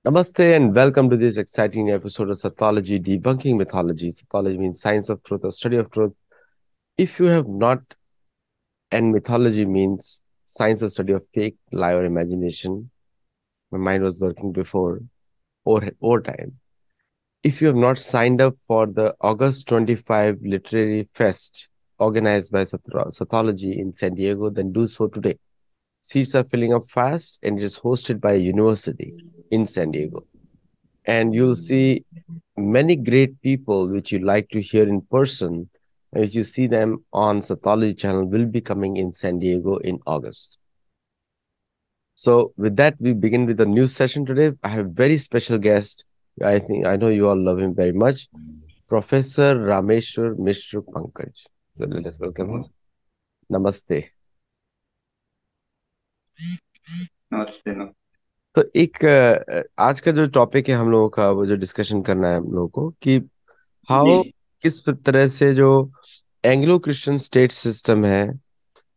Namaste and welcome to this exciting episode of Sathology Debunking Mythology. Sathology means science of truth or study of truth. If you have not, and mythology means science or study of fake, lie, or imagination. My mind was working before or time. If you have not signed up for the August 25 Literary Fest organized by Sathology in San Diego, then do so today. Seats are filling up fast and it is hosted by a university in San Diego. And you'll see many great people which you like to hear in person, and if you see them on Sathology channel, will be coming in San Diego in August. So with that, we begin with the news session today. I have a very special guest. I know you all love him very much. Professor Rameshwar Mishra Pankaj. So let us welcome him. Namaste. नमस्ते। तो एक आज का जो topic है हम लोगों का, वो जो डिस्कशन करना है हम लोगों को कि जी। हाउ किस तरह से जो एंग्लो क्रिश्चियन स्टेट सिस्टम है,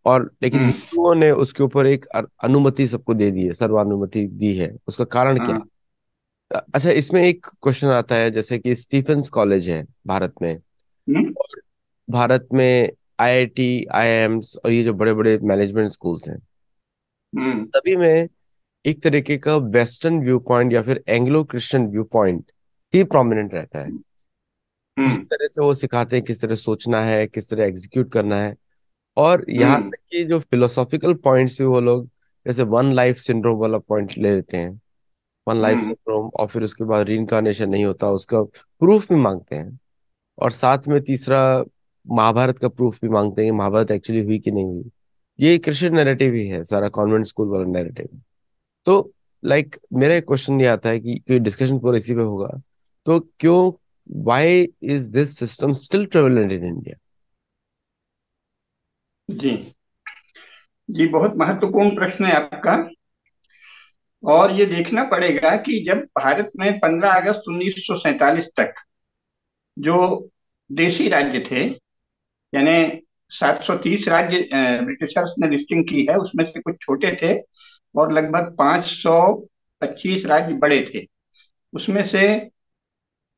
और लेकिन हम्म। हिंदुओं ने उसके ऊपर एक अनुमति सबको दे दी है, सर्वानुमति दी है, उसका कारण क्या हाँ। है? अच्छा, इसमें एक क्वेश्चन आता है, जैसे कि स्टीफेंस कॉलेज है भारत में, हम्म। और भारत में आईआईटी, आईआईएम्स और ये जो बड़े बड़े मैनेजमेंट स्कूल्स हैं, हम्म। सभी में एक तरीके का वेस्टर्न व्यू पॉइंट या फिर एंग्लो क्रिश्चियन व्यू पॉइंट ही प्रोमिनेंट रहता है। उसी हम्म। तरह से वो सिखाते हैं किस तरह सोचना है, किस तरह एग्जीक्यूट करना है। और यहाँ हम्म। तक कि जो फिलोसॉफिकल पॉइंट्स भी वो लोग, जैसे वन लाइफ सिंड्रोम वाला पॉइंट ले लेते हैं, वन लाइफ हम्म। सिंड्रोम, और फिर उसके बाद रीइंकार्नेशन नहीं होता, उसका प्रूफ भी मांगते हैं। और साथ में तीसरा, महाभारत का प्रूफ भी मांगते हैं कि महाभारत एक्चुअली हुई कि नहीं हुई। ये क्रिश्चियन नैरेटिव ही है, सारा कॉन्वेंट स्कूल वाला नैरेटिव। तो मेरा एक क्वेश्चन ये आता है कि डिस्कशन पूरा इसी पे होगा, तो क्यों, why is this system still prevalent in India? जी। जी, बहुत महत्वपूर्ण प्रश्न है आपका। और ये देखना पड़ेगा कि जब भारत में 15 अगस्त 1947 तक जो देशी राज्य थे, यानी 730 राज्य ब्रिटिशर्स ने लिस्टिंग की है, उसमें से कुछ छोटे थे और लगभग 525 राज्य बड़े थे। उसमें से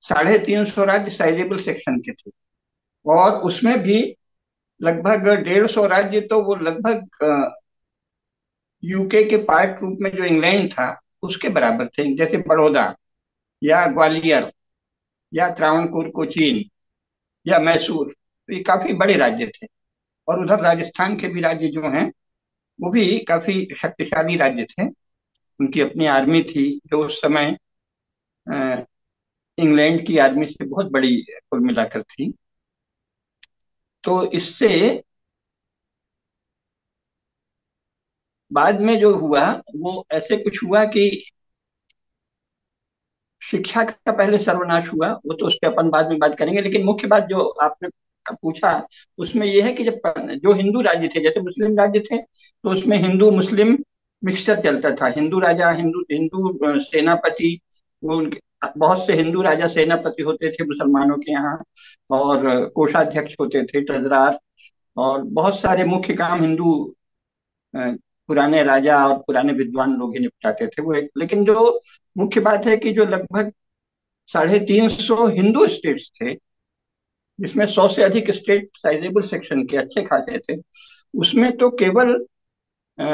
350 राज्य साइजेबल सेक्शन के थे, और उसमें भी लगभग 150 राज्य तो वो लगभग यूके के पार्ट रूप में जो इंग्लैंड था उसके बराबर थे, जैसे बड़ौदा या ग्वालियर या त्रावणकोर कोचीन या मैसूर। तो ये काफी बड़े राज्य थे। और उधर राजस्थान के भी राज्य जो हैं वो भी काफी शक्तिशाली राज्य थे। उनकी अपनी आर्मी थी जो उस समय अ, इंग्लैंड की आर्मी से बहुत बड़ी कुल मिलाकर थी। तो इससे बाद में जो हुआ वो ऐसे कुछ हुआ कि शिक्षा का पहले सर्वनाश हुआ, वो तो उस पर अपन बाद में बात करेंगे। लेकिन मुख्य बात जो आपने पूछा उसमें यह है कि जब जो हिंदू राज्य थे, जैसे मुस्लिम राज्य थे, तो उसमें हिंदू मुस्लिम मिक्सचर चलता था। हिंदू राजा, हिंदू हिंदू सेनापति, वो उनके बहुत से हिंदू राजा सेनापति होते थे मुसलमानों के यहाँ, और कोषाध्यक्ष होते थे, ट्रेजरार, और बहुत सारे मुख्य काम हिंदू अ, पुराने राजा और पुराने विद्वान लोग ही निपटाते थे। वो एक, लेकिन जो मुख्य बात है कि जो लगभग 350 हिंदू स्टेट्स थे, जिसमें 100 से अधिक स्टेट साइजेबल सेक्शन के अच्छे खासे थे, उसमें तो केवल अ,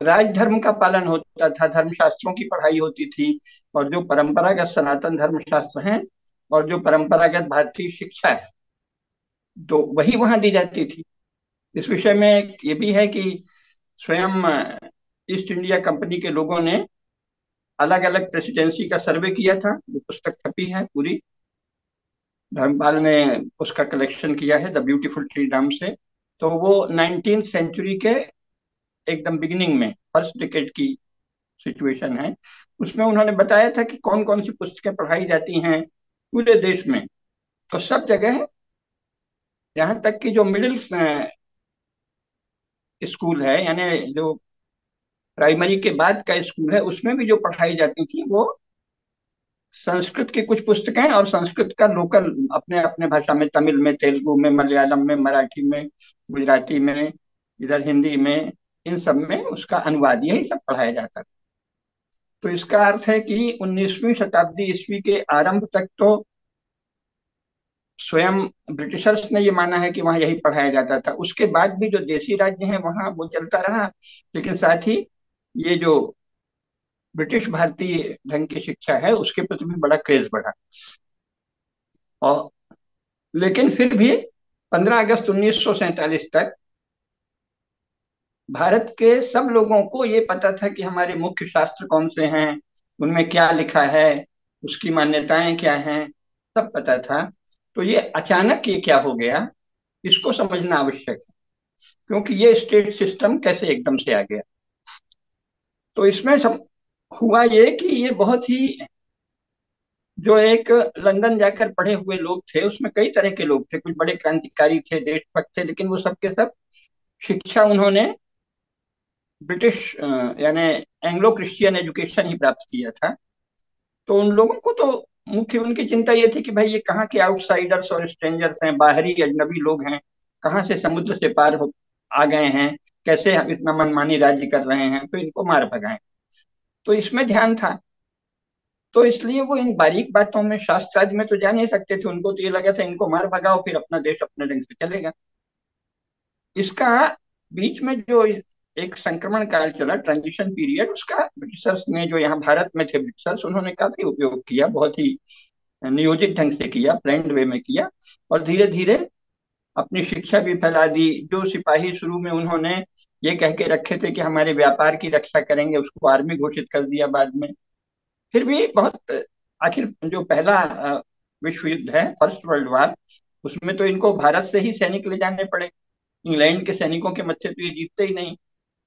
राजधर्म का पालन होता था, धर्मशास्त्रों की पढ़ाई होती थी, और जो परंपरागत सनातन धर्मशास्त्र हैं और जो परंपरागत भारतीय शिक्षा है, तो वही वहां दी जाती थी। इस विषय में ये भी है कि स्वयं ईस्ट इंडिया कंपनी के लोगों ने अलग अलग प्रेसिडेंसी का सर्वे किया था, जो पुस्तक छपी है पूरी। धर्मपाल ने उसका कलेक्शन किया है द ब्यूटीफुल ट्री नाम से। तो वो 19th सेंचुरी के एकदम बिगिनिंग में, फर्स्ट डिकेड की सिचुएशन है। उसमें उन्होंने बताया था कि कौन कौन सी पुस्तकें पढ़ाई जाती हैं पूरे देश में। तो सब जगह, यहाँ तक कि जो मिडिल स्कूल है, यानी जो प्राइमरी के बाद का स्कूल है, उसमें भी जो पढ़ाई जाती थी वो संस्कृत की कुछ पुस्तकें, और संस्कृत का लोकल अपने अपने भाषा में, तमिल में, तेलुगु में, मलयालम में, मराठी में, गुजराती में, इधर हिंदी में, इन सब में उसका अनुवाद, यही सब पढ़ाया जाता था। तो इसका अर्थ है कि 19वीं शताब्दी ईस्वी के आरंभ तक तो स्वयं ब्रिटिशर्स ने ये माना है कि वहां यही पढ़ाया जाता था। उसके बाद भी जो देशी राज्य हैं वहां वो चलता रहा, लेकिन साथ ही ये जो ब्रिटिश भारतीय ढंग की शिक्षा है उसके प्रति भी बड़ा क्रेज बढ़ा। और लेकिन फिर भी 15 अगस्त 1947 तक भारत के सब लोगों को ये पता था कि हमारे मुख्य शास्त्र कौन से हैं, उनमें क्या लिखा है, उसकी मान्यताएं क्या हैं, सब पता था। तो ये अचानक ये क्या हो गया, इसको समझना आवश्यक है, क्योंकि ये स्टेट सिस्टम कैसे एकदम से आ गया। तो इसमें सब हुआ ये कि ये बहुत ही, जो एक लंदन जाकर पढ़े हुए लोग थे उसमें कई तरह के लोग थे, कुछ बड़े क्रांतिकारी थे, देशभक्त थे, लेकिन वो सबके सब शिक्षा उन्होंने ब्रिटिश यानी एंग्लो क्रिश्चियन एजुकेशन ही प्राप्त किया था। तो उन लोगों को तो मुख्य उनकी चिंता ये थी कि भाई ये कहाँ के आउटसाइडर्स और स्ट्रेंजर्स हैं, बाहरी अजनबी लोग हैं, कहाँ से समुद्र से पार हो आ गए हैं, कैसे हम इतना मनमानी राज्य कर रहे हैं, तो इनको मार भगाएं। तो इसमें ध्यान था। तो इसलिए वो इन बारीक बातों में, शास्त्र राज्य में तो जा नहीं सकते थे, उनको तो ये लगा था इनको मार भगाओ फिर अपना देश अपने ढंग से चलेगा। इसका बीच में जो एक संक्रमण काल चला, ट्रांजिशन पीरियड, उसका ब्रिटिशर्स ने, जो यहाँ भारत में थे ब्रिटिशर्स, उन्होंने काफी उपयोग किया, बहुत ही नियोजित ढंग से किया, प्लान्ड वे में किया। और धीरे धीरे अपनी शिक्षा भी फैला दी। जो सिपाही शुरू में उन्होंने ये कह के रखे थे कि हमारे व्यापार की रक्षा करेंगे, उसको आर्मी घोषित कर दिया बाद में। फिर भी बहुत, आखिर जो पहला विश्व युद्ध है, फर्स्ट वर्ल्ड वार, उसमें तो इनको भारत से ही सैनिक ले जाने पड़े, इंग्लैंड के सैनिकों के मत्थे तो ये जीतते ही नहीं।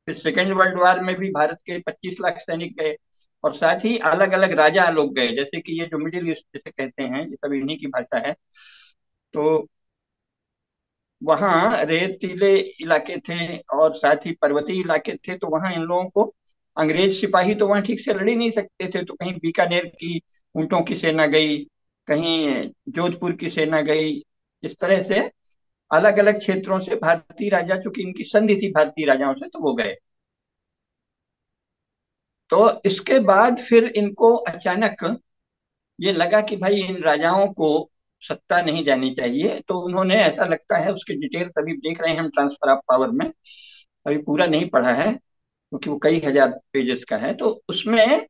फिर सेकेंड वर्ल्ड वार में भी भारत के 25 लाख सैनिक गए, और साथ ही अलग अलग राजा लोग गए, जैसे कि ये जो मिडिल ईस्ट जिसे कहते हैं, ये सब इन्हीं की भाषा है। तो वहाँ रेतीले इलाके थे और साथ ही पर्वतीय इलाके थे, तो वहाँ इन लोगों को, अंग्रेज सिपाही तो वहाँ ठीक से लड़ ही नहीं सकते थे, तो कहीं बीकानेर की ऊंटों की सेना गई, कहीं जोधपुर की सेना गई। इस तरह से अलग अलग क्षेत्रों से भारतीय राजा, चूंकि इनकी संधि थी भारतीय राजाओं से, तो वो गए। तो इसके बाद फिर इनको अचानक ये लगा कि भाई इन राजाओं को सत्ता नहीं जानी चाहिए, तो उन्होंने, ऐसा लगता है, उसके डिटेल्स अभी देख रहे हैं हम ट्रांसफर ऑफ पावर में, अभी पूरा नहीं पढ़ा है क्योंकि वो कई हजार पेजेस का है। तो उसमें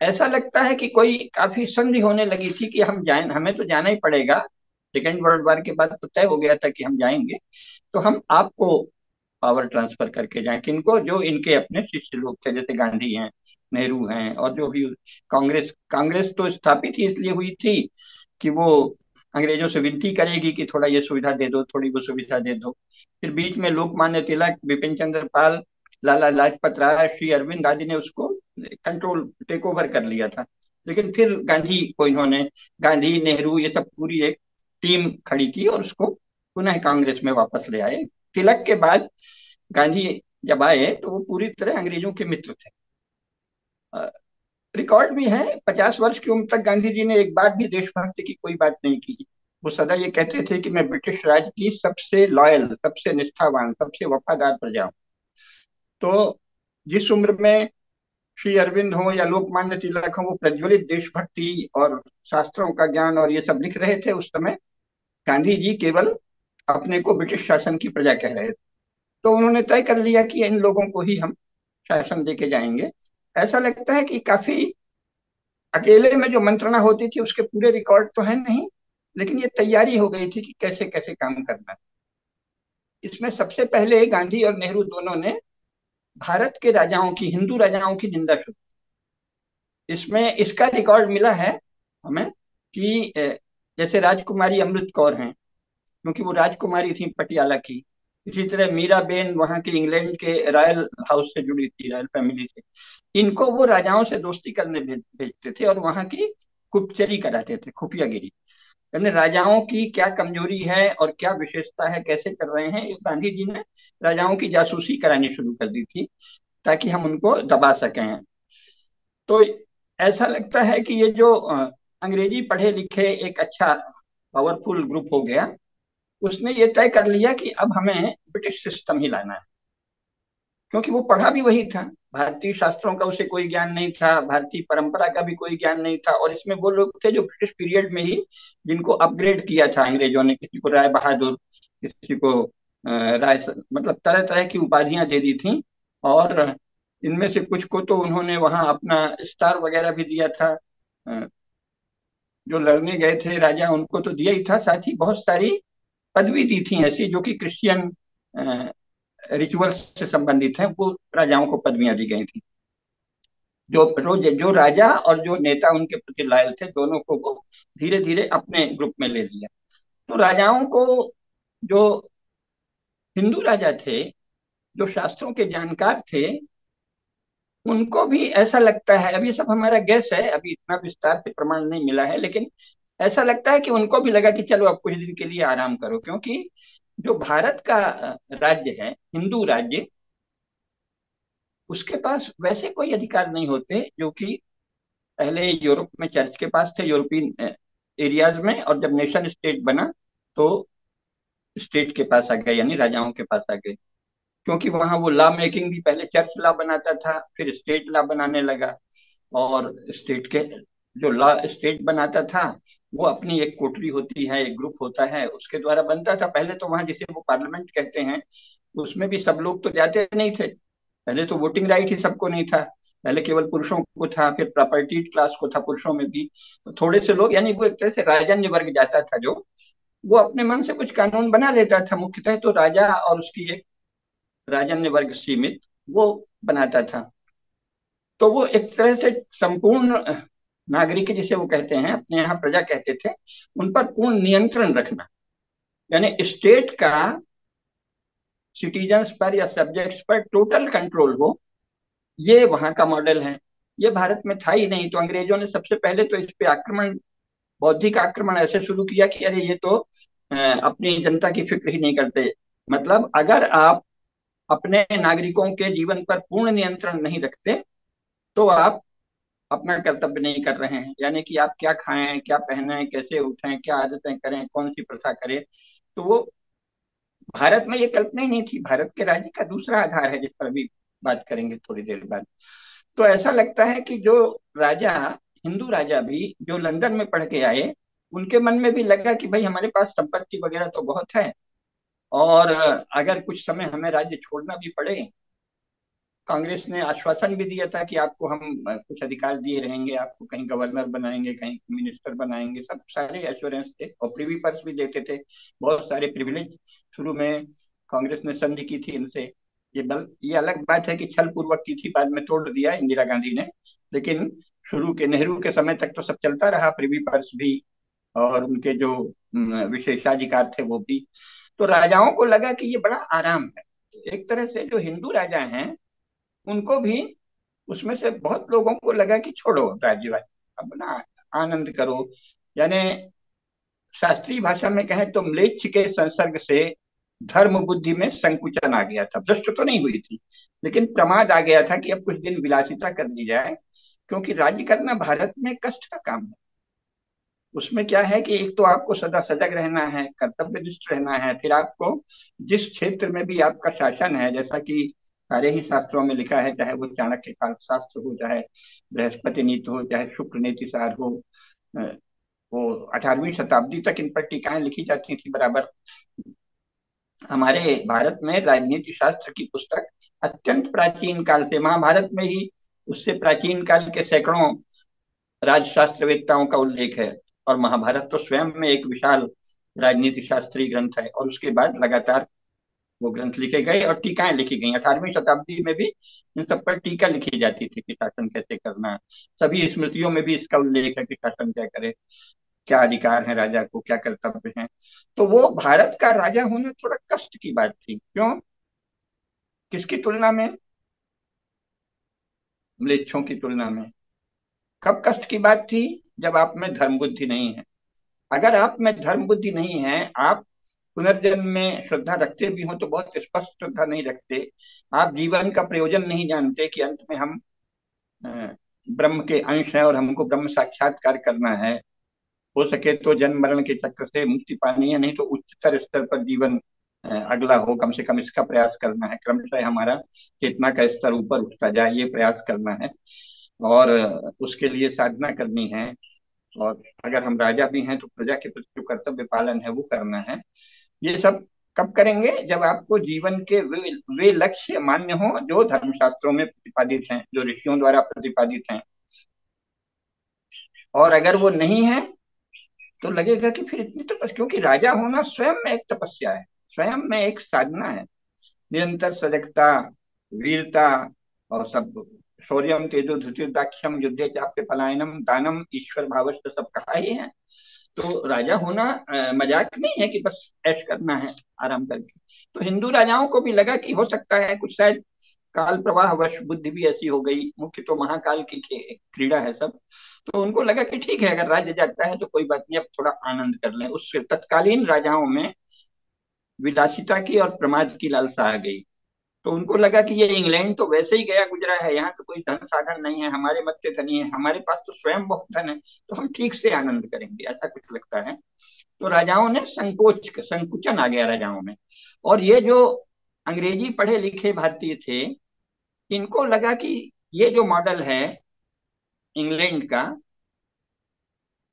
ऐसा लगता है कि कोई काफी संधि होने लगी थी कि हम जाए, हमें तो जाना ही पड़ेगा, सेकेंड वर्ल्ड वार के बाद तो तय हो गया था कि हम जाएंगे, तो हम आपको पावर ट्रांसफर करके जाएं। किनको? जो इनके अपने शिष्य लोग थे, जैसे गांधी हैं, नेहरू हैं, और जो भी कांग्रेस, कांग्रेस तो स्थापित ही इसलिए हुई थी कि वो अंग्रेजों से विनती करेगी कि थोड़ा ये सुविधा दे दो, थोड़ी वो सुविधा दे दो। फिर बीच में लोकमान्य तिलक, बिपिन चंद्र पाल, लाला लाजपत राय, श्री अरविंद आदि ने उसको कंट्रोल, टेक ओवर कर लिया था। लेकिन फिर गांधी को इन्होंने, गांधी नेहरू ये सब पूरी एक टीम खड़ी की और उसको पुनः कांग्रेस में वापस ले आए। तिलक के बाद गांधी जब आए तो वो पूरी तरह अंग्रेजों के मित्र थे। रिकॉर्ड भी है, 50 वर्ष की उम्र तक गांधी जी ने एक बार भी देशभक्ति की कोई बात नहीं की। वो सदा ये कहते थे कि मैं ब्रिटिश राज की सबसे लॉयल, सबसे निष्ठावान, सबसे वफादार प्रजा हूँ। तो जिस उम्र में श्री अरविंद हो या लोकमान्य तिलक हो, वो प्रज्वलित देशभक्ति और शास्त्रों का ज्ञान और ये सब लिख रहे थे, उस समय गांधी जी केवल अपने को ब्रिटिश शासन की प्रजा कह रहे थे। तो उन्होंने तय कर लिया कि इन लोगों को ही हम शासन देके जाएंगे। ऐसा लगता है कि काफी अकेले में जो मंत्रणा होती थी उसके पूरे रिकॉर्ड तो है नहीं, लेकिन ये तैयारी हो गई थी कि कैसे कैसे काम करना है। इसमें सबसे पहले गांधी और नेहरू दोनों ने भारत के राजाओं की, हिंदू राजाओं की निंदा शुरू। इसमें इसका रिकॉर्ड मिला है हमें कि जैसे राजकुमारी अमृत कौर हैं, क्योंकि वो राजकुमारी थी पटियाला की। इसी तरह मीरा बेन वहां के इंग्लैंड के रॉयल हाउस से जुड़ी थी, रॉयल फैमिली से। इनको वो राजाओं से दोस्ती करने भेजते थे और वहां की गुप्तचरी कराते थे, खुफियागिरी। यानी राजाओं की क्या कमजोरी है और क्या विशेषता है, कैसे कर रहे हैं, ये गांधी जी ने राजाओं की जासूसी करानी शुरू कर दी थी ताकि हम उनको दबा सकें। तो ऐसा लगता है कि ये जो अंग्रेजी पढ़े लिखे एक अच्छा पावरफुल ग्रुप हो गया, उसने ये तय कर लिया कि अब हमें ब्रिटिश सिस्टम ही लाना है। क्योंकि वो पढ़ा भी वही था। भारतीय शास्त्रों का उसे कोई ज्ञान नहीं था, भारतीय परंपरा का भी कोई ज्ञान नहीं था। और इसमें वो लोग थे जो ब्रिटिश पीरियड में ही जिनको अपग्रेड किया था अंग्रेजों ने, किसी को राय बहादुर, किसी को राय, मतलब तरह तरह की उपाधियां दे दी थी। और इनमें से कुछ को तो उन्होंने वहां अपना स्टार वगैरह भी दिया था। अ, जो लड़ने गए थे राजा उनको तो दिया ही था, साथ ही बहुत सारी पदवी दी थी ऐसी जो कि क्रिश्चियन रिचुअल्स से संबंधित हैं, वो राजाओं को पदवियां दी गई थी। जो राजा और जो नेता उनके प्रति लॉयल थे, दोनों को वो धीरे धीरे अपने ग्रुप में ले लिया। तो राजाओं को, जो हिंदू राजा थे, जो शास्त्रों के जानकार थे, उनको भी ऐसा लगता है, अभी सब हमारा गैस है, अभी इतना विस्तार से प्रमाण नहीं मिला है, लेकिन ऐसा लगता है कि उनको भी लगा कि चलो अब कुछ दिन के लिए आराम करो, क्योंकि जो भारत का राज्य है, हिंदू राज्य, उसके पास वैसे कोई अधिकार नहीं होते जो कि पहले यूरोप में चर्च के पास थे, यूरोपियन एरियाज में। और जब नेशन स्टेट बना तो स्टेट के पास आ गए, यानी राजाओं के पास आ गए। क्योंकि वहां वो लॉ मेकिंग भी पहले चर्च लॉ बनाता था, फिर स्टेट लॉ बनाने लगा। और स्टेट के जो लॉ स्टेट बनाता था, वो अपनी एक कोठरी होती है, एक ग्रुप होता है, उसके द्वारा बनता था। पहले तो वहां जिसे वो पार्लियामेंट कहते हैं, उसमें भी सब लोग तो जाते नहीं थे। पहले तो वोटिंग राइट ही सबको नहीं था, पहले केवल पुरुषों को था, फिर प्रॉपर्टी क्लास को था पुरुषों में भी। तो थोड़े से लोग, यानी वो एक तरह से राजन्य वर्ग जाता था, जो वो अपने मन से कुछ कानून बना लेता था। मुख्यतः तो राजा और उसकी एक राजन्य वर्ग सीमित, वो बनाता था। तो वो एक तरह से संपूर्ण नागरिक जिसे वो कहते हैं, अपने यहाँ प्रजा कहते थे, उन पर पूर्ण नियंत्रण रखना, यानी स्टेट का सिटीजन्स पर या सब्जेक्ट्स पर टोटल कंट्रोल हो, ये वहां का मॉडल है। ये भारत में था ही नहीं। तो अंग्रेजों ने सबसे पहले तो इस पे आक्रमण, बौद्धिक आक्रमण ऐसे शुरू किया कि अरे ये तो अपनी जनता की फिक्र ही नहीं करते। मतलब अगर आप अपने नागरिकों के जीवन पर पूर्ण नियंत्रण नहीं रखते, तो आप अपना कर्तव्य नहीं कर रहे हैं। यानी कि आप क्या खाएं, क्या पहनें, कैसे उठें, क्या आदतें करें, कौन सी प्रथा करें, तो वो भारत में ये कल्पना ही नहीं थी। भारत के राज्य का दूसरा आधार है, जिस पर अभी बात करेंगे थोड़ी देर बाद। तो ऐसा लगता है कि जो राजा, हिंदू राजा भी जो लंदन में पढ़ के आए, उनके मन में भी लगा कि भाई हमारे पास संपत्ति वगैरह तो बहुत है, और अगर कुछ समय हमें राज्य छोड़ना भी पड़े, कांग्रेस ने आश्वासन भी दिया था कि आपको हम कुछ अधिकार दिए रहेंगे, आपको कहीं गवर्नर बनाएंगे, कहीं मिनिस्टर बनाएंगे, सब सारे एश्योरेंस थे, और प्रिवी पर्स भी देते थे, बहुत सारे प्रिविलेज। शुरू में कांग्रेस ने संधि की थी इनसे। ये अलग बात है कि छल पूर्वक की थी, बाद में तोड़ दिया इंदिरा गांधी ने। लेकिन शुरू के नेहरू के समय तक तो सब चलता रहा, प्रिवी पर्स भी, और उनके जो विशेषाधिकार थे वो भी। तो राजाओं को लगा कि ये बड़ा आराम है। एक तरह से जो हिंदू राजा हैं, उनको भी, उसमें से बहुत लोगों को लगा कि छोड़ो राज्यवाद, अपना आनंद करो। यानी शास्त्रीय भाषा में कहें तो म्लेच्छ के संसर्ग से धर्म बुद्धि में संकुचन आ गया था। भ्रष्ट तो नहीं हुई थी, लेकिन प्रमाद आ गया था कि अब कुछ दिन विलासिता कर ली जाए। क्योंकि राज्य करना भारत में कष्ट का काम है। उसमें क्या है कि एक तो आपको सदा सजग रहना है, कर्तव्यनिष्ठ रहना है, फिर आपको जिस क्षेत्र में भी आपका शासन है, जैसा कि सारे ही शास्त्रों में लिखा है, चाहे वो चाणक्य काल शास्त्र हो, चाहे बृहस्पति नीति हो, चाहे शुक्र नीति सार हो, वो 18वीं शताब्दी तक इन पर टीकाएं लिखी जाती थी बराबर। हमारे भारत में राजनीति शास्त्र की पुस्तक अत्यंत प्राचीन काल से, महाभारत में ही उससे प्राचीन काल के सैकड़ों राजशास्त्रवेत्ताओं का उल्लेख है। और महाभारत तो स्वयं में एक विशाल राजनीति शास्त्रीय ग्रंथ है। और उसके बाद लगातार वो ग्रंथ लिखे गए और टीकाएं लिखी गई। 18वीं शताब्दी में भी इन सब पर टीका लिखी जाती थी कि शासन कैसे करना। सभी स्मृतियों में भी इसका उल्लेख है कि शासन क्या करे, क्या अधिकार है राजा को, क्या कर्तव्य है। तो वो भारत का राजा होना थोड़ा कष्ट की बात थी। क्यों? किसकी तुलना में? म्लेच्छों की तुलना में। कब कष्ट की बात थी? जब आप में धर्म बुद्धि नहीं है। अगर आप में धर्म बुद्धि नहीं है, आप पुनर्जन्म में श्रद्धा रखते भी हो तो बहुत स्पष्ट श्रद्धा नहीं रखते, आप जीवन का प्रयोजन नहीं जानते कि अंत में हम अ, ब्रह्म के अंश हैं और हमको ब्रह्म साक्षात्कार करना है, हो सके तो जन्म मरण के चक्र से मुक्ति पानी है, नहीं तो उच्चतर स्तर पर जीवन अगला हो, कम से कम इसका प्रयास करना है, क्रमशः हमारा चेतना का स्तर ऊपर उठता जाए, ये प्रयास करना है। और उसके लिए साधना करनी है। और अगर हम राजा भी हैं तो प्रजा के प्रति जो कर्तव्य पालन है वो करना है। ये सब कब करेंगे? जब आपको जीवन के वे लक्ष्य मान्य हो जो धर्मशास्त्रों में प्रतिपादित हैं, जो ऋषियों द्वारा प्रतिपादित हैं। और अगर वो नहीं है तो लगेगा कि फिर इतनी तपस्या, क्योंकि राजा होना स्वयं में एक तपस्या है, स्वयं में एक साधना है। निरंतर सजगता, वीरता, और सब, शौर्यम तेजो धृतिर्दाक्ष्यम युद्धे चाप्य पलायनम दानम ईश्वर भावस्य, सब कहा ही है। तो राजा होना मजाक नहीं है कि बस ऐश करना है आराम करके। तो हिंदू राजाओं को भी लगा कि हो सकता है कुछ, शायद काल प्रवाह वश बुद्धि भी ऐसी हो गई, मुख्य तो महाकाल की क्रीड़ा है सब। तो उनको लगा कि ठीक है, अगर राज्य जाता है तो कोई बात नहीं, अब थोड़ा आनंद कर लें। उस तत्कालीन राजाओं में विलासिता की और प्रमाद की लालसा आ गई। तो उनको लगा कि ये इंग्लैंड तो वैसे ही गया गुजरा है, यहाँ तो कोई धन साधन नहीं है, हमारे मत्थे धनी है, हमारे पास तो स्वयं बहुत धन है, तो हम ठीक से आनंद करेंगे, ऐसा कुछ लगता है। तो राजाओं ने संकुचन आ गया राजाओं में। और ये जो अंग्रेजी पढ़े लिखे भारतीय थे, इनको लगा कि ये जो मॉडल है इंग्लैंड का,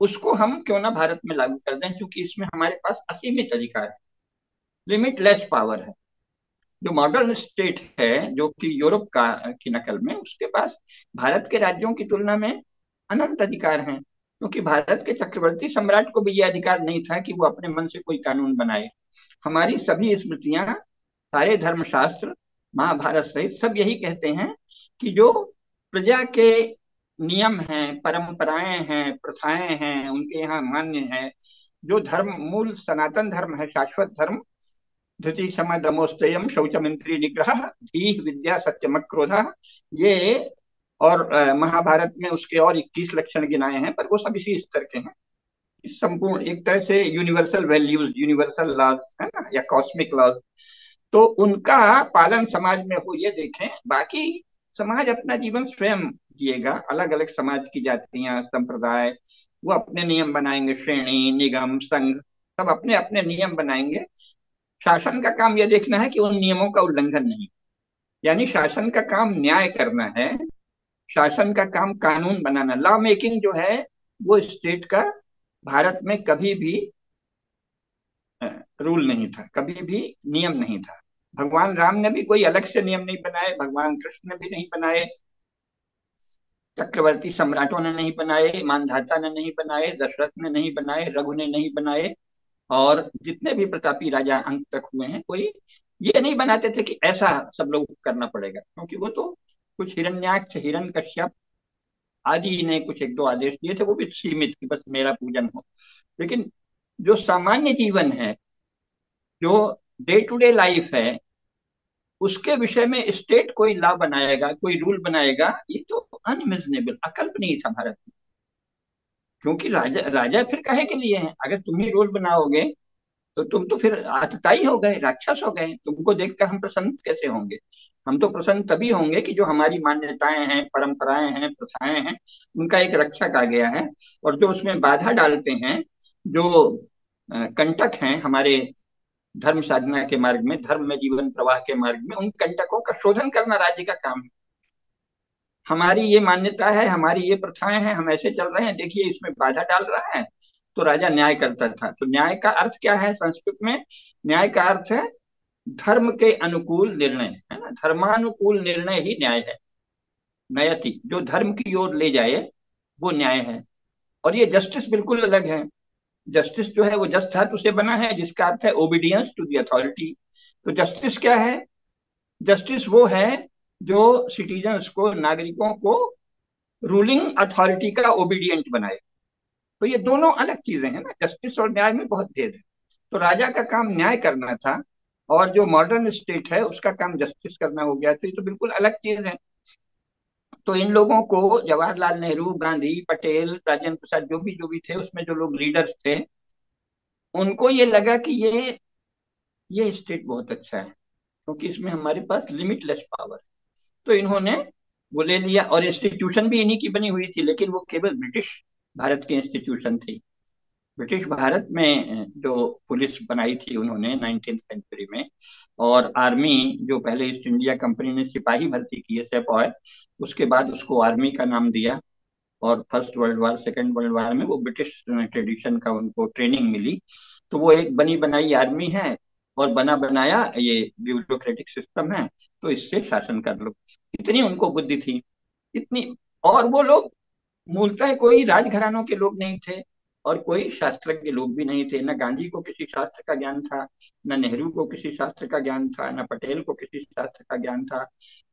उसको हम क्यों ना भारत में लागू कर दें, क्योंकि इसमें हमारे पास असीमित अधिकार है, लिमिटलेस पावर है। जो मॉडर्न स्टेट है, जो कि यूरोप का की नकल में, उसके पास भारत के राज्यों की तुलना में अनंत अधिकार हैं, क्योंकि भारत के चक्रवर्ती सम्राट को भी यह अधिकार नहीं था कि वो अपने मन से कोई कानून बनाए। हमारी सभी स्मृतियां, सारे धर्मशास्त्र, महाभारत सहित सब यही कहते हैं कि जो प्रजा के नियम हैं, परंपराएं हैं, प्रथाएं हैं, उनके यहाँ मान्य है, जो धर्म मूल सनातन धर्म है, शाश्वत धर्म, धृति क्षमा दमोस्तयम शौचम इंद्रिय निग्रह धीः विद्या सत्यम क्रोधा, ये। और महाभारत में उसके और 21 लक्षण गिनाए हैं, पर वो सब इसी स्तर के हैं। इस संपूर्ण एक तरह से यूनिवर्सल वैल्यूज, यूनिवर्सल लॉज है ना, या कॉस्मिक लॉज, तो उनका पालन समाज में हो, ये देखें। बाकी समाज अपना जीवन स्वयं जिएगा, अलग अलग समाज की जातियां, संप्रदाय, वो अपने नियम बनाएंगे, श्रेणी, निगम, संघ, सब अपने अपने नियम बनाएंगे। शासन का काम यह देखना है कि उन नियमों का उल्लंघन नहीं, यानी शासन का काम न्याय करना है, शासन का काम कानून बनाना, लॉ मेकिंग जो है वो स्टेट का भारत में कभी भी रूल नहीं था, कभी भी नियम नहीं था। भगवान राम ने भी कोई अलग से नियम नहीं बनाए, भगवान कृष्ण ने भी नहीं बनाए, चक्रवर्ती सम्राटों ने नहीं बनाए, मानधाता ने नहीं बनाए, दशरथ ने नहीं बनाए, रघु ने नहीं बनाए, और जितने भी प्रतापी राजा अंत तक हुए हैं, कोई ये नहीं बनाते थे कि ऐसा सब लोग करना पड़ेगा, क्योंकि वो तो कुछ हिरण्याक्ष, हिरण्यकश्यप आदि ने कुछ एक दो आदेश दिए थे, वो भी सीमित, कि बस मेरा पूजन हो। लेकिन जो सामान्य जीवन है, जो डे टू डे लाइफ है, उसके विषय में स्टेट कोई लॉ बनाएगा, कोई रूल बनाएगा, ये तो अनइमेजिनेबल, अकल्पनीय था भारत में। क्योंकि राजा राजा फिर काहे के लिए हैं? अगर तुम ही रूल बनाओगे तो तुम तो फिर आतताई हो गए, राक्षस हो गए, तुमको देखकर हम प्रसन्न कैसे होंगे? हम तो प्रसन्न तभी होंगे कि जो हमारी मान्यताएं हैं, परंपराएं हैं, प्रथाएं हैं, उनका एक रक्षक आ गया है। और जो उसमें बाधा डालते हैं, जो कंटक हैं हमारे धर्म साधना के मार्ग में, धर्म में जीवन प्रवाह के मार्ग में, उन कंटकों का शोधन करना राज्य का काम है। हमारी ये मान्यता है, हमारी ये प्रथाएं हैं, हम ऐसे चल रहे हैं, देखिए इसमें बाधा डाल रहा है, तो राजा न्याय करता था। तो न्याय का अर्थ क्या है संस्कृत में? न्याय का अर्थ है धर्म के अनुकूल निर्णय, है ना, धर्मानुकूल निर्णय ही न्याय है। नयति, जो धर्म की ओर ले जाए, वो न्याय है। और ये जस्टिस बिल्कुल अलग है। जस्टिस जो है वो जस्ट धातु से बना है, जिसका अर्थ है ओबीडियंस टू द अथॉरिटी। तो जस्टिस क्या है? जस्टिस वो है जो सिटीजन्स को, नागरिकों को रूलिंग अथॉरिटी का ओबीडियंट बनाए। तो ये दोनों अलग चीजें हैं ना, जस्टिस और न्याय में बहुत भेद है। तो राजा का काम न्याय करना था, और जो मॉडर्न स्टेट है उसका काम जस्टिस करना हो गया। तो ये तो बिल्कुल अलग चीज है। तो इन लोगों को, जवाहरलाल नेहरू, गांधी, पटेल, राजेंद्र प्रसाद, जो भी थे उसमें, जो लोग लीडर्स थे, उनको ये लगा कि ये स्टेट बहुत अच्छा है, क्योंकि इसमें हमारे पास लिमिटलेस पावर है। तो इन्होंने वो ले लिया, और इंस्टीट्यूशन भी इन्हीं की बनी हुई थी, लेकिन वो केवल ब्रिटिश भारत की इंस्टीट्यूशन थी। ब्रिटिश भारत में जो पुलिस बनाई थी उन्होंने 19th सेंचुरी में, और आर्मी जो पहले ईस्ट इंडिया कंपनी ने सिपाही भर्ती किए सेपॉय, उसके बाद उसको आर्मी का नाम दिया। और first world war, second world war में वो ब्रिटिश ट्रेडिशन का उनको ट्रेनिंग मिली। तो वो एक बनी बनाई आर्मी है, और बना बनाया ये ब्यूरोक्रेटिक सिस्टम है, तो इससे शासन कर लो। इतनी उनको बुद्धि थी, इतनी। और वो लोग मूलतः कोई राजघरानों के लोग नहीं थे, और कोई शास्त्रज्ञ लोग भी नहीं थे। न गांधी को किसी शास्त्र का ज्ञान था, न नेहरू को किसी शास्त्र का ज्ञान था, न पटेल को किसी शास्त्र का ज्ञान था।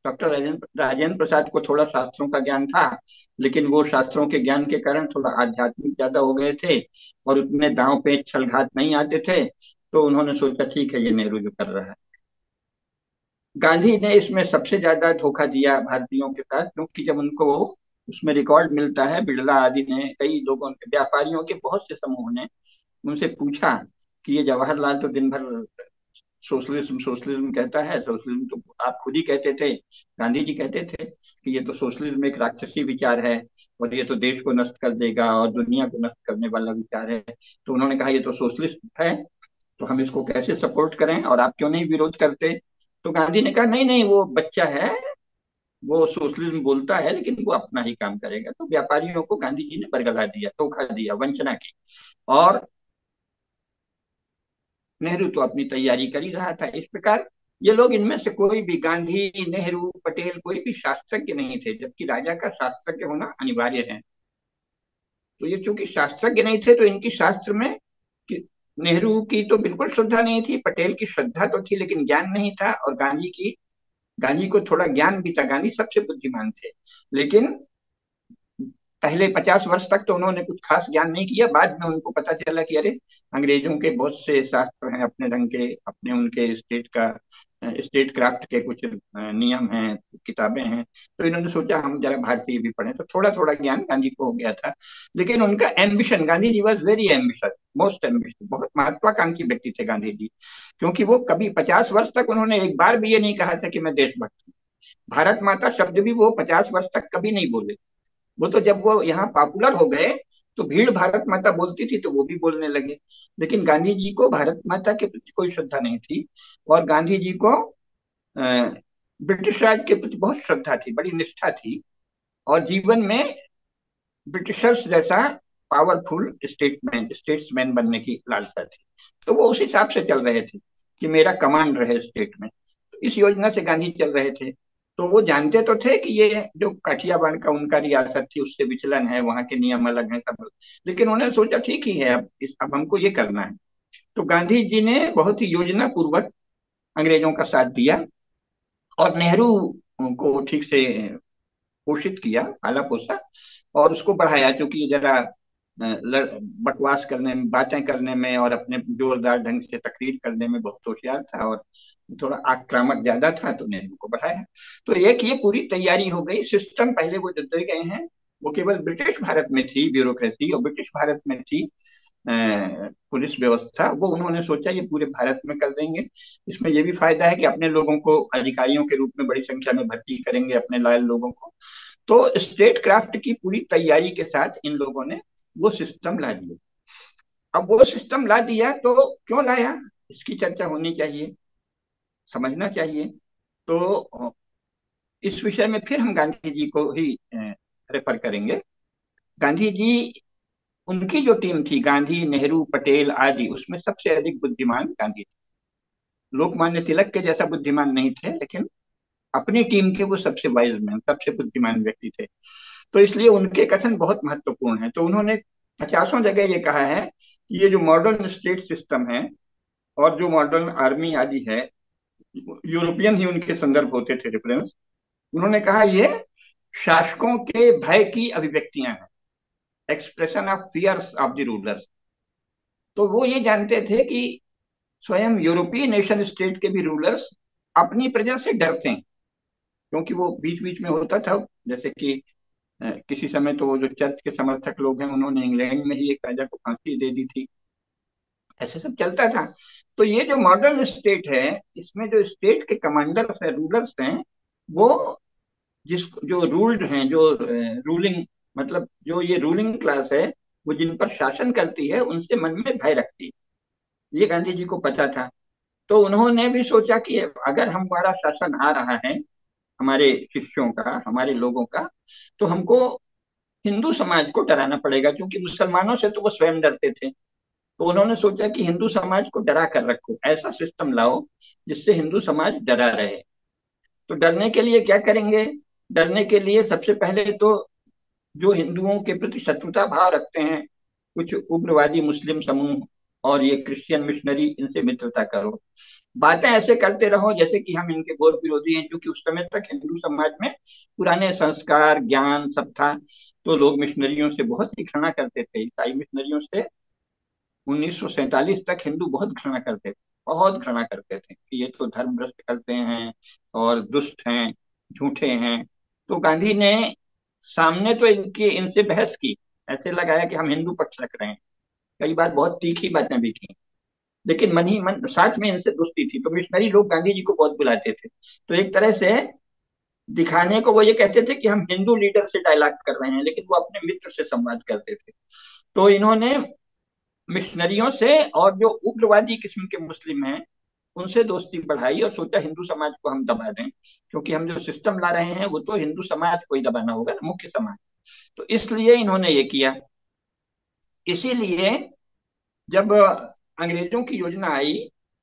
डॉक्टर राजेंद्र प्रसाद को थोड़ा शास्त्रों का ज्ञान था, लेकिन वो शास्त्रों के ज्ञान के कारण थोड़ा आध्यात्मिक ज्यादा हो गए थे, और उतने दांव पेच छल घात नहीं आते थे। तो उन्होंने सोचा ठीक है, ये नेहरू जो कर रहा है। गांधी ने इसमें सबसे ज्यादा धोखा दिया भारतीयों के साथ, क्योंकि जब उनको उसमें रिकॉर्ड मिलता है, बिड़ला आदि ने, कई लोगों के, व्यापारियों के बहुत से समूह ने उनसे पूछा कि ये जवाहरलाल तो दिन भर सोशलिज्म सोशलिज्म कहता है, सोशलिज्म तो आप खुद ही कहते थे, गांधी जी कहते थे कि ये तो सोशलिज्म एक राक्षसी विचार है, और ये तो देश को नष्ट कर देगा और दुनिया को नष्ट करने वाला विचार है। तो उन्होंने कहा ये तो सोशलिस्ट है, तो हम इसको कैसे सपोर्ट करें, और आप क्यों नहीं विरोध करते। तो गांधी ने कहा नहीं नहीं, वो बच्चा है, वो सोशलिज्म बोलता है लेकिन वो अपना ही काम करेगा। तो व्यापारियों को गांधी जी ने बरगला दिया, धोखा दिया, वंचना की। और नेहरू तो अपनी तैयारी कर ही रहा था। इस प्रकार ये लोग, इनमें से कोई भी, गांधी, नेहरू, पटेल, कोई भी शास्त्रज्ञ नहीं थे, जबकि राजा का शास्त्रज्ञ होना अनिवार्य है। तो ये चूंकि शास्त्रज्ञ नहीं थे, तो इनकी शास्त्र में नेहरू की तो बिल्कुल श्रद्धा नहीं थी, पटेल की श्रद्धा तो थी लेकिन ज्ञान नहीं था, और गांधी को थोड़ा ज्ञान भी था। गांधी सबसे बुद्धिमान थे, लेकिन पहले 50 वर्ष तक तो उन्होंने कुछ खास ज्ञान नहीं किया। बाद में उनको पता चला कि अरे, अंग्रेजों के बहुत से शास्त्र हैं अपने ढंग के, अपने उनके स्टेट क्राफ्ट के कुछ नियम हैं, किताबें हैं। तो इन्होंने सोचा हम जरा भारतीय भी पढ़ें, तो थोड़ा थोड़ा ज्ञान गांधी को हो गया था। लेकिन उनका ambition, Gandhi ji was very ambitious, most ambitious, बहुत महत्वाकांक्षी व्यक्ति थे गांधी जी। क्योंकि वो कभी 50 वर्ष तक उन्होंने एक बार भी ये नहीं कहा था कि मैं देशभक्त हूँ। भारत माता शब्द भी वो 50 वर्ष तक कभी नहीं बोले। वो तो जब वो यहाँ पॉपुलर हो गए, तो भीड़ भारत माता बोलती थी तो वो भी बोलने लगे। लेकिन गांधी जी को भारत माता के प्रति कोई श्रद्धा नहीं थी, और गांधी जी को ब्रिटिश राज के प्रति बहुत श्रद्धा थी, बड़ी निष्ठा थी, और जीवन में ब्रिटिशर्स जैसा पावरफुल स्टेट्समैन बनने की लालसा थी। तो वो उस हिसाब से चल रहे थे कि मेरा कमांड रहे स्टेट में। तो इस योजना से गांधी चल रहे थे। तो वो जानते तो थे कि ये जो काठियावाड़ का उनका रियासत थी, उससे विचलन है, वहां के नियम अलग हैं सब। लेकिन उन्होंने सोचा ठीक ही है, अब हमको ये करना है। तो गांधी जी ने बहुत ही योजना पूर्वक अंग्रेजों का साथ दिया, और नेहरू को ठीक से पोषित किया, पाला पोसा, और उसको बढ़ाया। क्योंकि जरा बकवास करने में, बातें करने में, और अपने जोरदार ढंग से तकरीर करने में बहुत होशियार था, और थोड़ा आक्रामक ज्यादा था, तो नेहरू को बढ़ाया। तो एक ये पूरी तैयारी हो गई। सिस्टम पहले वो जो दे गए हैं, वो केवल ब्रिटिश भारत में थी ब्यूरोक्रेसी, और ब्रिटिश भारत में थी पुलिस व्यवस्था। वो उन्होंने सोचा ये पूरे भारत में कर देंगे। इसमें ये भी फायदा है कि अपने लोगों को अधिकारियों के रूप में बड़ी संख्या में भर्ती करेंगे, अपने लॉयल लोगों को। तो स्टेट क्राफ्ट की पूरी तैयारी के साथ इन लोगों ने वो सिस्टम ला दिया। अब वो सिस्टम ला दिया तो क्यों लाया, इसकी चर्चा होनी चाहिए, समझना चाहिए। तो इस विषय में फिर हम गांधी जी को ही रेफर करेंगे। गांधी जी, उनकी जो टीम थी, गांधी, नेहरू, पटेल आदि, उसमें सबसे अधिक बुद्धिमान गांधी थे। लोकमान्य तिलक के जैसा बुद्धिमान नहीं थे, लेकिन अपनी टीम के वो सबसे वाइज मैन, सबसे बुद्धिमान व्यक्ति थे। तो इसलिए उनके कथन बहुत महत्वपूर्ण है। तो उन्होंने 50 जगह ये कहा है कि ये जो मॉडर्न स्टेट सिस्टम है, और जो मॉडर्न आर्मी आदि है, यूरोपियन ही उनके संदर्भ होते थे, रेफरेंस। उन्होंने कहा ये शासकों के भय की अभिव्यक्तियां हैं, expression of fears of the rulers. तो वो ये जानते थे कि स्वयं यूरोपीय नेशन स्टेट के भी रूलर्स अपनी प्रजा से डरते हैं। क्योंकि वो बीच बीच में होता था, जैसे कि किसी समय तो वो जो चर्च के समर्थक लोग हैं, उन्होंने इंग्लैंड में ही एक राजा को फांसी दे दी थी। ऐसे सब चलता था। तो ये जो मॉडर्न स्टेट है, इसमें जो स्टेट के कमांडर्स है, रूलर्स हैं, वो जिस जो रूल्ड हैं, जो रूलिंग, मतलब जो ये रूलिंग क्लास है, वो जिन पर शासन करती है उनसे मन में भय रखती है। ये गांधी जी को पता था। तो उन्होंने भी सोचा कि अगर हमारा शासन आ रहा है, हमारे शिष्यों का, हमारे लोगों का, तो हमको हिंदू समाज को डराना पड़ेगा, क्योंकि मुसलमानों से तो वो स्वयं डरते थे। तो उन्होंने सोचा कि हिंदू समाज को डरा कर रखो, ऐसा सिस्टम लाओ जिससे हिंदू समाज डरा रहे। तो डरने के लिए क्या करेंगे? डरने के लिए सबसे पहले तो जो हिंदुओं के प्रति शत्रुता भाव रखते हैं, कुछ उग्रवादी मुस्लिम समूह और ये क्रिश्चियन मिशनरी, इनसे मित्रता करो। बातें ऐसे करते रहो जैसे कि हम इनके घोर विरोधी हैं, क्योंकि उस समय तक हिंदू समाज में पुराने संस्कार ज्ञान सब था। तो लोग मिशनरियों से बहुत ही घृणा करते थे। ईसाई मिशनरियों से 1947 तक हिंदू बहुत घृणा करते थे, बहुत घृणा करते थे कि ये तो धर्म भ्रष्ट करते हैं और दुष्ट हैं, झूठे हैं। तो गांधी ने सामने तो इनके इनसे बहस की, ऐसे लगाया कि हम हिंदू पक्ष रख रहे हैं, कई बार बहुत तीखी बातें भी की, लेकिन मन ही मन साथ में इनसे दोस्ती थी। तो मिशनरी लोग गांधी जी को बहुत बुलाते थे। तो एक तरह से दिखाने को वो ये कहते थे कि हम हिंदू लीडर से डायलॉग कर रहे हैं, लेकिन वो अपने मित्र से संवाद करते थे। तो इन्होंने मिशनरियों से और जो उग्रवादी किस्म के मुस्लिम हैं उनसे दोस्ती बढ़ाई और सोचा हिंदू समाज को हम दबा दें, क्योंकि हम जो सिस्टम ला रहे हैं वो तो हिंदू समाज को ही दबाना होगा ना, मुख्य समाज। तो इसलिए इन्होंने ये किया। इसीलिए जब अंग्रेजों की योजना आई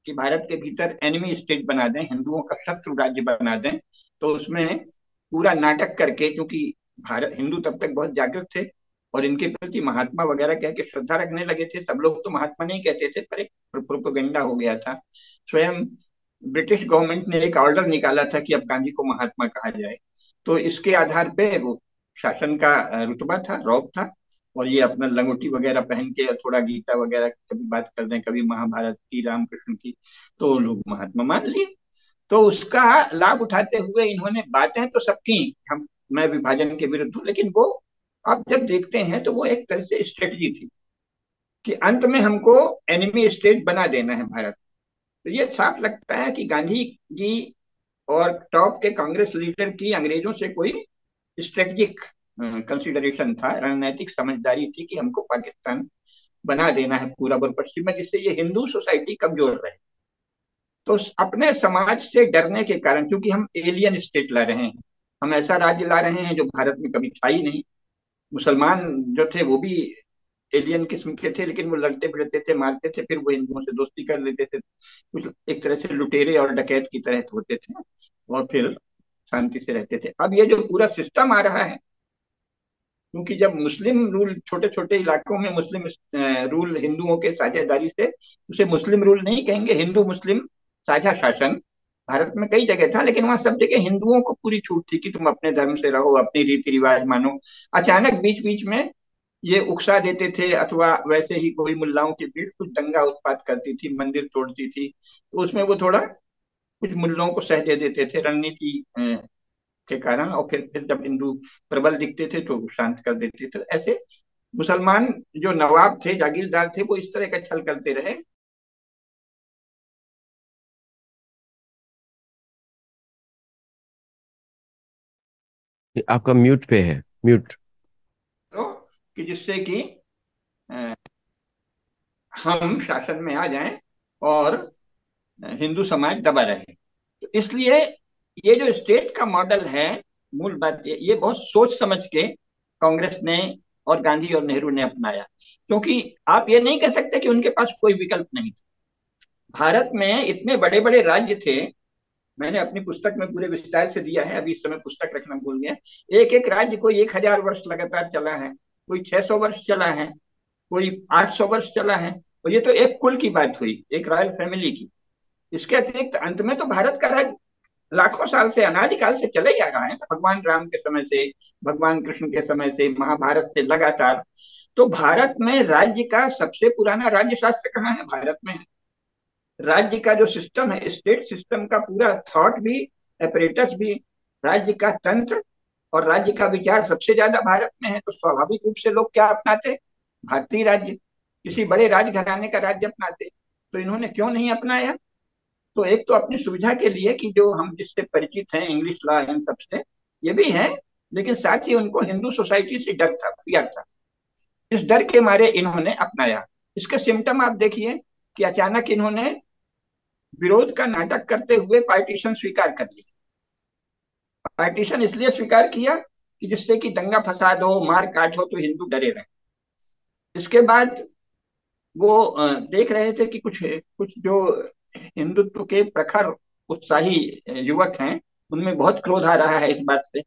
कि भारत के भीतर एनिमी स्टेट बना दें, हिंदुओं का शत्रु राज्य बना दें, तो उसमें पूरा नाटक करके, क्योंकि भारत हिंदू तब तक बहुत जागृत थे और इनके प्रति महात्मा वगैरह कह के श्रद्धा रखने लगे थे। सब लोग तो महात्मा नहीं कहते थे, पर एक प्रोपेगेंडा हो गया था। स्वयं ब्रिटिश गवर्नमेंट ने एक ऑर्डर निकाला था कि अब गांधी को महात्मा कहा जाए। तो इसके आधार पे वो शासन का रुतबा था, रौब था। और ये अपना लंगोटी वगैरह पहन के थोड़ा गीता वगैरह कभी बात कर दें, कभी महाभारत की, रामकृष्ण की, तो लोग महात्मा मान लिए। तो उसका लाभ उठाते हुए इन्होंने बातें तो सब की, हम मैं विभाजन के विरुद्ध हूँ, लेकिन वो आप जब देखते हैं तो वो एक तरह से स्ट्रेटजी थी कि अंत में हमको एनिमी स्टेट बना देना है भारत। तो ये साफ लगता है कि गांधी जी और टॉप के कांग्रेस लीडर की अंग्रेजों से कोई स्ट्रेटेजिक कंसिडरेशन था, रणनीतिक समझदारी थी कि हमको पाकिस्तान बना देना है पूरा और पश्चिम में, जिससे ये हिंदू सोसाइटी कमजोर रहे। तो अपने समाज से डरने के कारण, क्योंकि हम एलियन स्टेट ला रहे हैं, हम ऐसा राज्य ला रहे हैं जो भारत में कभी था ही नहीं। मुसलमान जो थे वो भी एलियन किस्म के थे, लेकिन वो लड़ते भिड़ते थे, मारते थे, फिर वो हिंदुओं से दोस्ती कर लेते थे, कुछ एक तरह से लुटेरे और डकैत की तरह होते थे, और फिर शांति से रहते थे। अब ये जो पूरा सिस्टम आ रहा है, क्योंकि जब मुस्लिम रूल छोटे छोटे इलाकों में मुस्लिम रूल हिंदुओं के साझेदारी से, उसे मुस्लिम रूल नहीं कहेंगे, हिंदू मुस्लिम साझा शासन भारत में कई जगह था, लेकिन वहां सब जगह हिंदुओं को पूरी छूट थी कि तुम अपने धर्म से रहो, अपनी रीति रिवाज मानो। अचानक बीच बीच में ये उकसा देते थे, अथवा वैसे ही कोई मुल्लाओं की भीड़ कुछ दंगा उत्पात करती थी, मंदिर तोड़ती थी, तो उसमें वो थोड़ा कुछ मुल्लों को सह दे देते थे रणनीति के कारण, और फिर जब हिंदू प्रबल दिखते थे तो शांत कर देते थे। ऐसे मुसलमान जो नवाब थे, जागीरदार थे, वो इस तरह का छल करते रहे। आपका म्यूट पे है, म्यूट। तो कि जिससे कि अ, हम शासन में आ जाएं और हिंदू समाज दबा रहे। तो इसलिए ये जो स्टेट का मॉडल है, मूल बात ये बहुत सोच समझ के कांग्रेस ने और गांधी और नेहरू ने अपनाया, क्योंकि आप ये नहीं कह सकते कि उनके पास कोई विकल्प नहीं था। भारत में इतने बड़े बड़े राज्य थे, मैंने अपनी पुस्तक में पूरे विस्तार से दिया है, अभी इस समय पुस्तक रखना भूल गया। एक एक राज्य कोई 1,000 वर्ष लगातार चला है, कोई 600 वर्ष चला है, कोई 800 वर्ष चला है। और ये तो एक कुल की बात हुई, एक रॉयल फैमिली की। इसके अतिरिक्त अंत में तो भारत का राज्य लाखों साल से, अनादिकाल से चले ही आ रहा है ना, भगवान राम के समय से, भगवान कृष्ण के समय से, महाभारत से लगातार। तो भारत में राज्य का सबसे पुराना राज्य शास्त्र कहाँ है? भारत में है। राज्य का जो सिस्टम है, स्टेट सिस्टम का पूरा थॉट भी, एपरेटस भी, राज्य का तंत्र और राज्य का विचार सबसे ज्यादा भारत में है। तो स्वाभाविक रूप से लोग क्या अपनाते? भारतीय राज्य, किसी बड़े राजघराने का राज्य अपनाते। तो इन्होंने क्यों नहीं अपनाया? तो एक तो अपनी सुविधा के लिए कि जो हम जिससे परिचित हैं, इंग्लिश लॉ इन सबसे, ये भी है, लेकिन साथ ही उनको हिंदू सोसाइटी से डर था, फियर था इस डर के मारे इन्होंने अपनाया। इसके सिम्टम आप देखिए कि अचानक इन्होंने विरोध का नाटक करते हुए पार्टीशन स्वीकार कर लिया। पार्टीशन इसलिए स्वीकार किया कि जिससे कि दंगा फसाद हो, मार काट हो, तो हिंदू डरे रहे। इसके बाद वो देख रहे थे कि कुछ कुछ जो हिंदुत्व के प्रखर उत्साही युवक हैं, उनमें बहुत क्रोध आ रहा है इस बात से।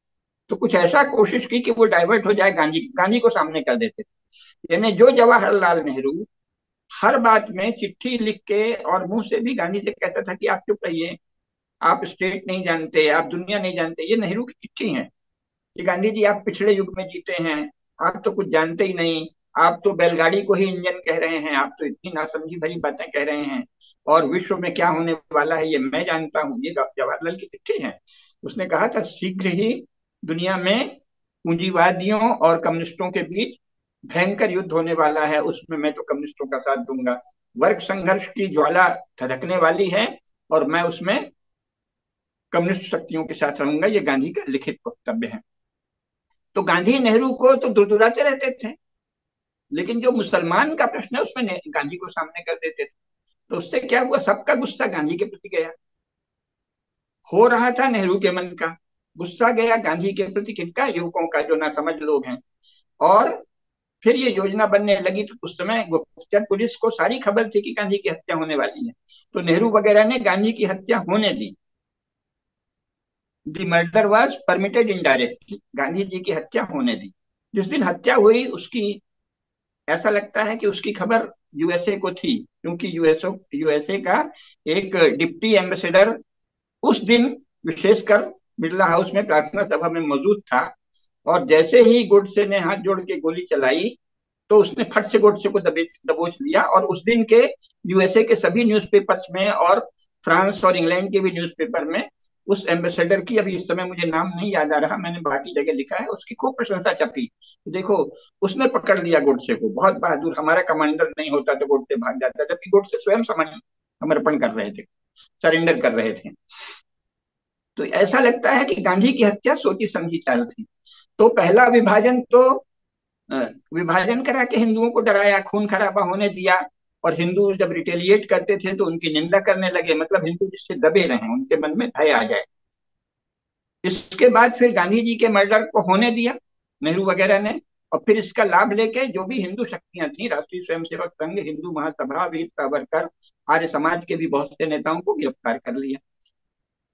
तो कुछ ऐसा कोशिश की कि वो डाइवर्ट हो जाए, गांधी गांधी को सामने कर देते थे। यानी जो जवाहरलाल नेहरू हर बात में चिट्ठी लिख के और मुंह से भी गांधी से कहता था कि आप चुप रहिए, आप स्टेट नहीं जानते, आप दुनिया नहीं जानते, ये नेहरू की चिट्ठी है कि गांधी जी आप पिछड़े युग में जीते हैं, आप तो कुछ जानते ही नहीं, आप तो बैलगाड़ी को ही इंजन कह रहे हैं, आप तो इतनी नासमझी भरी बातें कह रहे हैं, और विश्व में क्या होने वाला है ये मैं जानता हूँ। ये जवाहरलाल की चिट्ठी है। उसने कहा था शीघ्र ही दुनिया में पूंजीवादियों और कम्युनिस्टों के बीच भयंकर युद्ध होने वाला है, उसमें मैं तो कम्युनिस्टों का साथ दूंगा। वर्ग संघर्ष की ज्वाला धधकने वाली है और मैं उसमें कम्युनिस्ट शक्तियों के साथ रहूंगा। ये गांधी का लिखित वक्तव्य है। तो गांधी नेहरू को तो दुरदुराते रहते थे, लेकिन जो मुसलमान का प्रश्न है उसमें गांधी को सामने कर देते थे। तो उससे क्या हुआ, सबका गुस्सा गांधी के प्रति गया। हो रहा था नेहरू के मन का, गुस्सा गया गांधी के प्रति, किनका, युवकों का, जो ना समझ लोग हैं। और फिर ये योजना बनने लगी। तो उस समय गुप्तचर पुलिस को सारी खबर थी कि गांधी की हत्या होने वाली है, तो नेहरू वगैरह ने गांधी की हत्या होने दी। The murder was permitted indirectly, Gandhi ji की हत्या होने दी। जिस दिन हत्या हुई उसकी, ऐसा लगता है कि उसकी खबर यूएसए को थी, क्योंकि यूएसए का एक डिप्टी एम्बेसडर उस दिन विशेषकर बिरला हाउस में प्रार्थना सभा में मौजूद था। और जैसे ही गोडसे ने हाथ जोड़ के गोली चलाई, तो उसने फट से गोडसे को दबोच लिया। और उस दिन के यूएसए के सभी न्यूज़पेपर्स में और फ्रांस और इंग्लैंड के भी न्यूज़पेपर में उस एम्बेसडर की, अभी इस समय मुझे नाम नहीं याद आ रहा, मैंने बाकी जगह लिखा है, उसकी खूब प्रशंसा छपी। देखो, उसने पकड़ लिया गोडसे को, बहुत बहादुर, हमारा कमांडर नहीं होता तो गोडसे भाग जाता, जबकि गोडसे स्वयं समर्पण कर रहे थे, सरेंडर कर रहे थे। तो ऐसा लगता है कि गांधी की हत्या सोची समझी चाल थी। तो पहला विभाजन तो विभाजन करा के हिंदुओं को डराया, खून खराबा होने दिया। और हिंदू जब रिटेलिएट करते थे तो उनकी निंदा करने लगे, मतलब हिंदू जिससे दबे रहे उनके मन में भय आ जाए। इसके बाद फिर गांधी जी के मर्डर को होने दिया नेहरू वगैरह ने। और फिर इसका लाभ लेके जो भी हिंदू शक्तियां थी, राष्ट्रीय स्वयंसेवक संघ, हिंदू महासभा, वीर सावरकर, आर्य समाज के भी बहुत से नेताओं को गिरफ्तार कर लिया।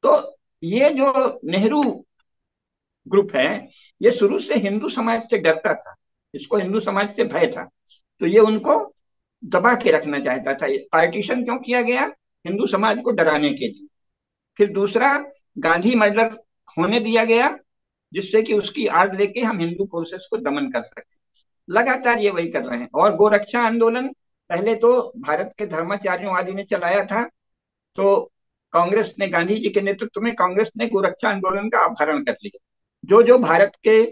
तो ये जो नेहरू ग्रुप है, ये शुरू से हिंदू समाज से डरता था, इसको हिंदू समाज से भय था। तो ये उनको दबा के रखना चाहता था। पार्टीशन क्यों किया गया? हिंदू समाज को डराने के लिए। फिर दूसरा, गांधी मर्डर होने दिया गया, जिससे कि उसकी आड़ लेके हम हिंदू फोर्सेस को दमन कर सके। लगातार ये वही कर रहे हैं। और गोरक्षा आंदोलन पहले तो भारत के धर्माचार्यों आदि ने चलाया था। तो कांग्रेस ने, गांधी जी के नेतृत्व में कांग्रेस ने गोरक्षा आंदोलन का अपहरण कर लिया। जो जो भारत के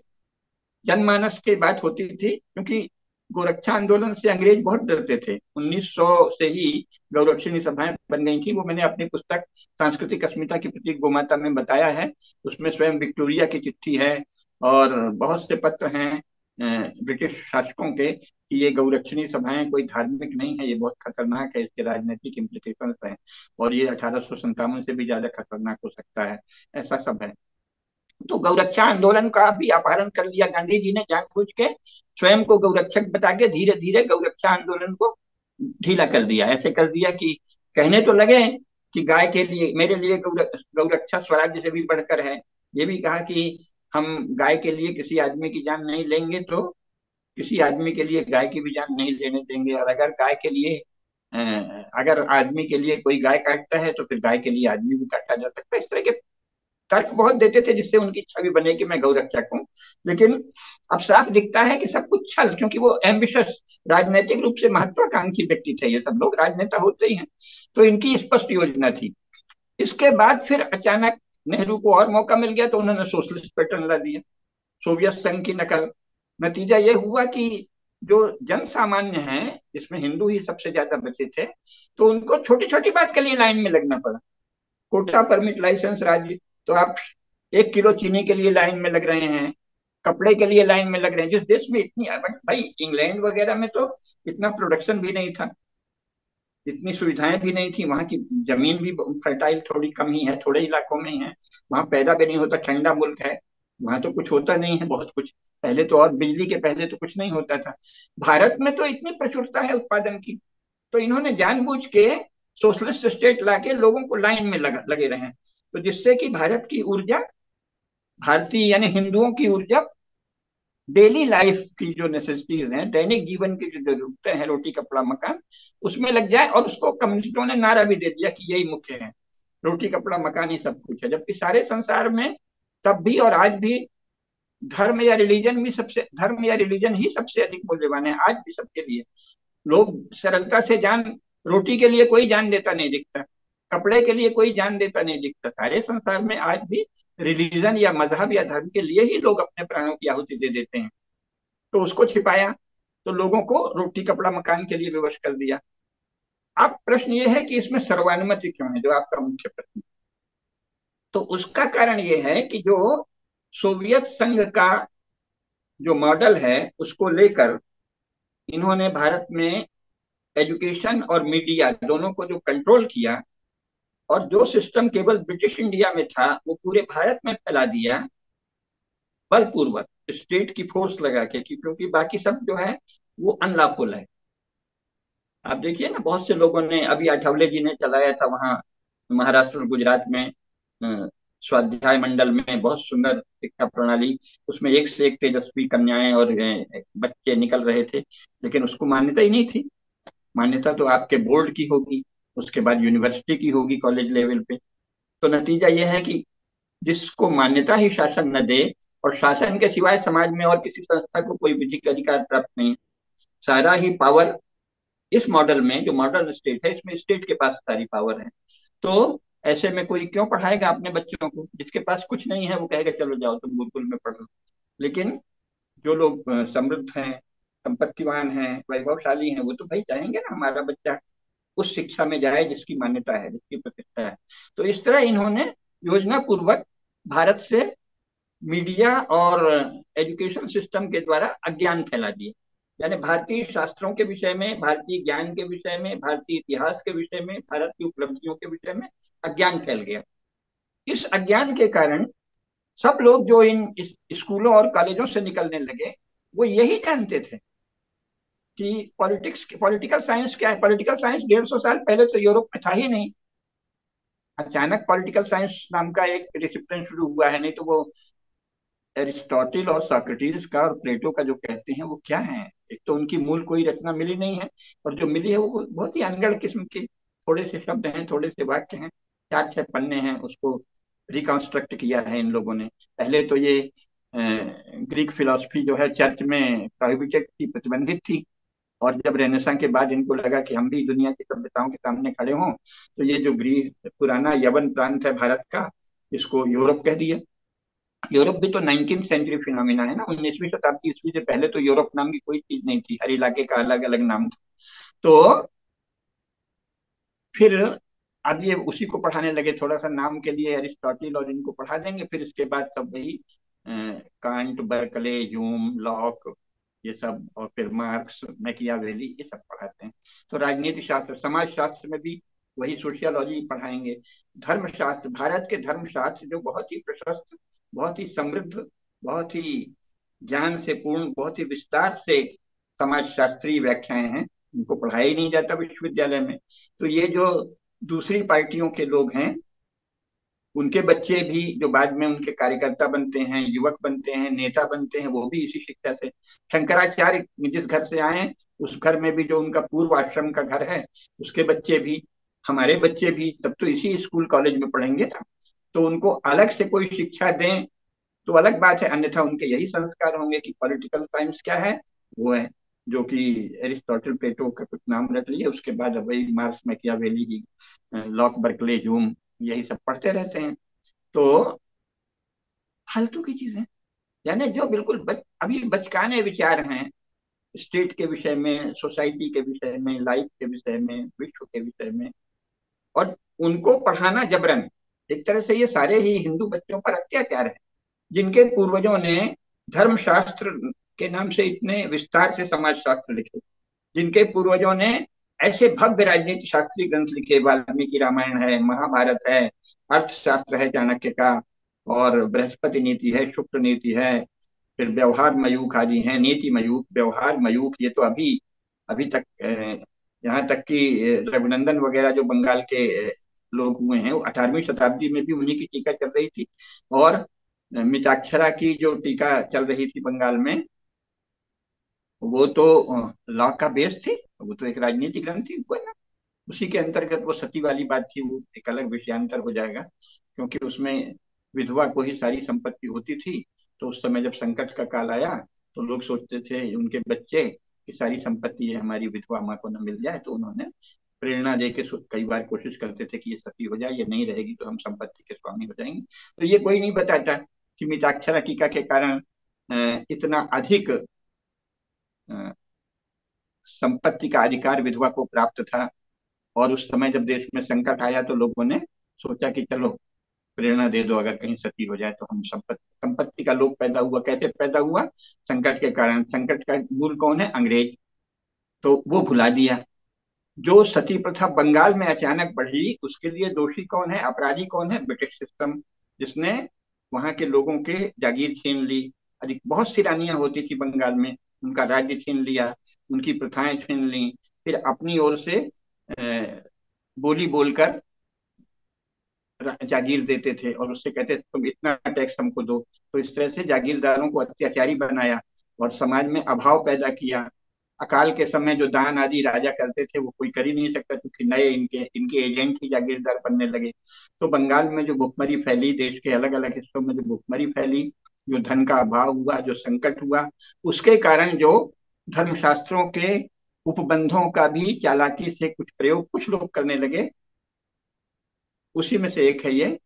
जनमानस की बात होती थी, क्योंकि गोरक्षा आंदोलन से अंग्रेज बहुत डरते थे। 1900 से ही गौरक्षिणी सभाएं बन गई थी। वो मैंने अपनी पुस्तक सांस्कृतिक अस्मिता की प्रतीक गोमाता में बताया है। उसमें स्वयं विक्टोरिया की चिट्ठी है और बहुत से पत्र हैं ब्रिटिश शासकों के कि ये गौरक्षिणी सभाएं कोई धार्मिक नहीं है, ये बहुत खतरनाक है, इसके राजनीतिक इम्प्लीकेशन है, और ये 1857 से भी ज्यादा खतरनाक हो सकता है, ऐसा सब है। तो गौरक्षा आंदोलन का भी अपहरण कर लिया गांधी जी ने जानबूझ के, स्वयं को गौरक्षक बता के धीरे धीरे गौरक्षा आंदोलन को ढीला कर दिया। ऐसे कर दिया कि कहने तो लगे कि गाय के लिए, मेरे लिए गौरक्षा स्वराज्य से भी बढ़कर है। ये भी कहा कि हम गाय के लिए किसी आदमी की जान नहीं लेंगे, तो किसी आदमी के लिए गाय की भी जान नहीं लेने देंगे। और अगर गाय के लिए अगर आदमी के लिए कोई गाय काटता है तो फिर गाय के लिए आदमी भी काटा जा सकता है। इस तरह के तर्क बहुत देते थे, जिससे उनकी छवि बने कि मैं गौरक्षक हूँ। लेकिन अब साफ दिखता है कि सब कुछ छल, क्योंकि वो एम्बिशस, राजनीतिक रूप से महत्वाकांक्षी व्यक्ति थे। ये सब लोग राजनेता होते ही हैं। तो इनकी स्पष्ट योजना थी। इसके बाद फिर अचानक नेहरू को और मौका मिल गया, तो उन्होंने सोशलिस्ट पैटर्न ला दिया, सोवियत संघ की नकल। नतीजा ये हुआ कि जो जन सामान्य है, जिसमें हिंदू ही सबसे ज्यादा बचे थे, तो उनको छोटी छोटी बात के लिए लाइन में लगना पड़ा। कोटा परमिट लाइसेंस राज्य, तो आप 1 किलो चीनी के लिए लाइन में लग रहे हैं। कपड़े के लिए लाइन में लग रहे हैं। जिस देश में इतनी, बट भाई इंग्लैंड वगैरह में तो इतना प्रोडक्शन भी नहीं था, इतनी सुविधाएं भी नहीं थी, वहां की जमीन भी फर्टाइल थोड़ी कम ही है, थोड़े इलाकों में ही है, वहां पैदा भी नहीं होता, ठंडा मुल्क है, वहां तो कुछ होता नहीं है बहुत कुछ। पहले तो, और बिजली के पहले तो कुछ नहीं होता था। भारत में तो इतनी प्रचुरता है उत्पादन की, तो इन्होंने जानबूझ के सोशलिस्ट स्टेट लाके लोगों को लाइन में लगे रहे, तो जिससे कि भारत की ऊर्जा, भारतीय यानी हिंदुओं की ऊर्जा डेली लाइफ की जो नेसेसिटीज हैं, दैनिक जीवन की जो जरूरतें हैं, रोटी कपड़ा मकान, उसमें लग जाए। और उसको कम्युनिस्टों ने नारा भी दे दिया कि यही मुख्य है, रोटी कपड़ा मकान ही सब कुछ है। जबकि सारे संसार में तब भी और आज भी धर्म या रिलीजन ही सबसे अधिक मूल्यवान है आज भी सबके लिए। लोग सरलता से जान, रोटी के लिए कोई जान देता नहीं दिखता, कपड़े के लिए कोई जान देता नहीं दिखता। सारे संसार में आज भी रिलीजन या मजहब या धर्म के लिए ही लोग अपने प्राणों की आहुति दे देते हैं। तो उसको छिपाया, तो लोगों को रोटी कपड़ा मकान के लिए विवश कर दिया। अब प्रश्न ये है कि इसमें सर्वानुमति क्यों है, जो आपका मुख्य प्रश्न। तो उसका कारण ये है कि जो सोवियत संघ का जो मॉडल है, उसको लेकर इन्होंने भारत में एजुकेशन और मीडिया दोनों को जो कंट्रोल किया, और जो सिस्टम केवल ब्रिटिश इंडिया में था वो पूरे भारत में फैला दिया बलपूर्वक, स्टेट की फोर्स लगा के, क्योंकि बाकी सब जो है वो अनलॉफुल है। आप देखिए ना, बहुत से लोगों ने, अभी आठवले जी ने चलाया था वहाँ महाराष्ट्र और गुजरात में स्वाध्याय मंडल में, बहुत सुंदर शिक्षा प्रणाली, उसमें एक से एक तेजस्वी कन्याएं और बच्चे निकल रहे थे, लेकिन उसको मान्यता ही नहीं थी। मान्यता तो आपके बोर्ड की होगी, उसके बाद यूनिवर्सिटी की होगी, कॉलेज लेवल पे। तो नतीजा यह है कि जिसको मान्यता ही शासन न दे, और शासन के सिवाय समाज में और किसी संस्था को कोई विधिक अधिकार प्राप्त नहीं, सारा ही पावर इस मॉडल में, जो मॉडर्न स्टेट है, इसमें स्टेट के पास सारी पावर है। तो ऐसे में कोई क्यों पढ़ाएगा अपने बच्चों को? जिसके पास कुछ नहीं है वो कहेगा चलो जाओ तुम गुरुकुल में पढ़ लो। लेकिन जो लोग समृद्ध हैं, संपत्तिवान हैं, वैभवशाली हैं, वो तो भाई चाहेंगे ना हमारा बच्चा उस शिक्षा में जाए जिसकी मान्यता है, जिसकी प्रतिष्ठा है। तो इस तरह इन्होंने योजना पूर्वक भारत से मीडिया और एजुकेशन सिस्टम के द्वारा अज्ञान फैला दिया। यानी भारतीय शास्त्रों के विषय में, भारतीय ज्ञान के विषय में, भारतीय इतिहास के विषय में, भारत की उपलब्धियों के विषय में अज्ञान फैल गया। इस अज्ञान के कारण सब लोग जो इन स्कूलों और कॉलेजों से निकलने लगे, वो यही जानते थे कि पॉलिटिकल साइंस क्या है। पॉलिटिकल साइंस 150 साल पहले तो यूरोप में था ही नहीं, अचानक पॉलिटिकल साइंस नाम का एक डिसिप्लिन शुरू हुआ है। नहीं तो वो एरिस्टोटल और सॉक्रेटिस का और प्लेटो का जो कहते हैं वो क्या है, एक तो उनकी मूल कोई रचना मिली नहीं है, और जो मिली है वो बहुत ही अनगढ़ किस्म के थोड़े से शब्द हैं, थोड़े से वाक्य हैं, 4-6 पन्ने हैं, उसको रिकॉन्स्ट्रक्ट किया है इन लोगों ने। पहले तो ये ग्रीक फिलोसफी जो है चर्च में प्रोहिबिटेड थी, प्रतिबंधित थी, और जब रेनेसां के बाद इनको लगा कि हम भी दुनिया की सभ्यताओं के सामने खड़े हों, तो ये जो ग्रीक पुराना यवन प्रांत है भारत का, इसको यूरोप कह दिया। यूरोप भी तो 19वीं सेंचुरी फिनोमिना है ना, 19वीं शताब्दी ईस्वी से पहले तो यूरोप नाम की कोई चीज नहीं थी, हर इलाके का अलग अलग नाम था। तो फिर अब ये उसी को पढ़ाने लगे, थोड़ा सा नाम के लिए एरिस्टोटल और इनको पढ़ा देंगे, फिर इसके बाद सब वही कांट, बर्कले, ह्यूम, लॉक, ये सब, और फिर मार्क्स, मैकियावेली, ये सब पढ़ाते हैं। तो राजनीति शास्त्र, समाज शास्त्र में भी वही सोशियोलॉजी पढ़ाएंगे। धर्मशास्त्र, भारत के धर्मशास्त्र जो बहुत ही प्रशस्त, बहुत ही समृद्ध, बहुत ही ज्ञान से पूर्ण, बहुत ही विस्तार से समाज शास्त्रीय व्याख्याएं हैं, उनको पढ़ाया ही नहीं जाता विश्वविद्यालय में। तो ये जो दूसरी पार्टियों के लोग हैं, उनके बच्चे भी जो बाद में उनके कार्यकर्ता बनते हैं, युवक बनते हैं, नेता बनते हैं, वो भी इसी शिक्षा से। शंकराचार्य जिस घर से आए, उस घर में भी जो उनका पूर्व आश्रम का घर है, उसके बच्चे भी, हमारे बच्चे भी, तब तो इसी स्कूल कॉलेज में पढ़ेंगे ना। तो उनको अलग से कोई शिक्षा दें तो अलग बात है, अन्यथा उनके यही संस्कार होंगे कि पॉलिटिकल साइंस क्या है, वो है जो कि एरिस्टोटल, प्लेटो का कुछ नाम रख लिए, उसके बाद वही मार्क्स, मैकियावेली ही, लॉक, बर्कले, ह्यूम, यही सब पढ़ते रहते हैं। तो फालतू की चीजें, यानी जो बिल्कुल अभी बचकाने विचार हैं स्टेट के विषय में, सोसाइटी के विषय में, लाइफ के विषय में, विश्व के विषय में, और उनको पढ़ाना जबरन। एक तरह से ये सारे ही हिंदू बच्चों पर अत्याचार है, जिनके पूर्वजों ने धर्मशास्त्र के नाम से इतने विस्तार से समाज शास्त्र लिखे, जिनके पूर्वजों ने ऐसे भव्य राजनीति शास्त्रीय ग्रंथ लिखे, वाल्मीकि रामायण है, महाभारत है, अर्थशास्त्र है चाणक्य का, और बृहस्पति नीति है, शुक्र नीति है, फिर व्यवहार मयूख आदि हैं, नीति मयूख, व्यवहार मयूख, ये तो अभी अभी तक यहाँ तक कि रघुनंदन वगैरह जो बंगाल के लोग हुए हैं, वो 18वीं शताब्दी में भी उन्हीं की टीका चल रही थी। और मिताक्षरा की जो टीका चल रही थी बंगाल में, वो तो लॉ का बेस थी, वो तो एक राजनीतिक ग्रंथ थी, वो है ना। उसी के अंतर्गत वो सती वाली बात थी, वो एक अलग विषयांतर हो जाएगा, क्योंकि उसमें विधवा को ही सारी संपत्ति होती थी। तो उस समय जब संकट का काल आया, तो लोग सोचते थे उनके बच्चे कि सारी संपत्ति ये हमारी विधवा माँ को न मिल जाए, तो उन्होंने प्रेरणा दे के कई बार कोशिश करते थे कि ये सती हो जाए, ये नहीं रहेगी तो हम संपत्ति के स्वामी हो जाएंगे। तो ये कोई नहीं बताता कि मिताक्षरा टीका के कारण इतना अधिक संपत्ति का अधिकार विधवा को प्राप्त था। और उस समय जब देश में संकट आया, तो लोगों ने सोचा कि चलो प्रेरणा दे दो, अगर कहीं सती हो जाए तो हम संपत्ति संपत्ति का लोभ पैदा हुआ। कैसे पैदा हुआ? संकट के कारण। संकट का मूल कौन है? अंग्रेज। तो वो भुला दिया। जो सती प्रथा बंगाल में अचानक बढ़ी, उसके लिए दोषी कौन है, अपराधी कौन है? ब्रिटिश सिस्टम, जिसने वहां के लोगों के जागीर छीन ली। अधिक बहुत सी रानियां होती थी बंगाल में, उनका राज्य छीन लिया, उनकी प्रथाएं छीन ली, फिर अपनी ओर से बोली बोलकर जागीर देते थे, और उससे कहते थे तुम इतना टैक्स हमको दो। तो इस तरह से जागीरदारों को अत्याचारी बनाया और समाज में अभाव पैदा किया। अकाल के समय जो दान आदि राजा करते थे, वो कोई कर ही नहीं सकता, क्योंकि नए इनके इनके एजेंट ही जागीरदार बनने लगे। तो बंगाल में जो भुखमरी फैली, देश के अलग अलग हिस्सों में जो भुखमरी फैली, जो धन का अभाव हुआ, जो संकट हुआ, उसके कारण जो धर्मशास्त्रों के उपबंधों का भी चालाकी से कुछ प्रयोग कुछ लोग करने लगे। उसी में से एक है ये,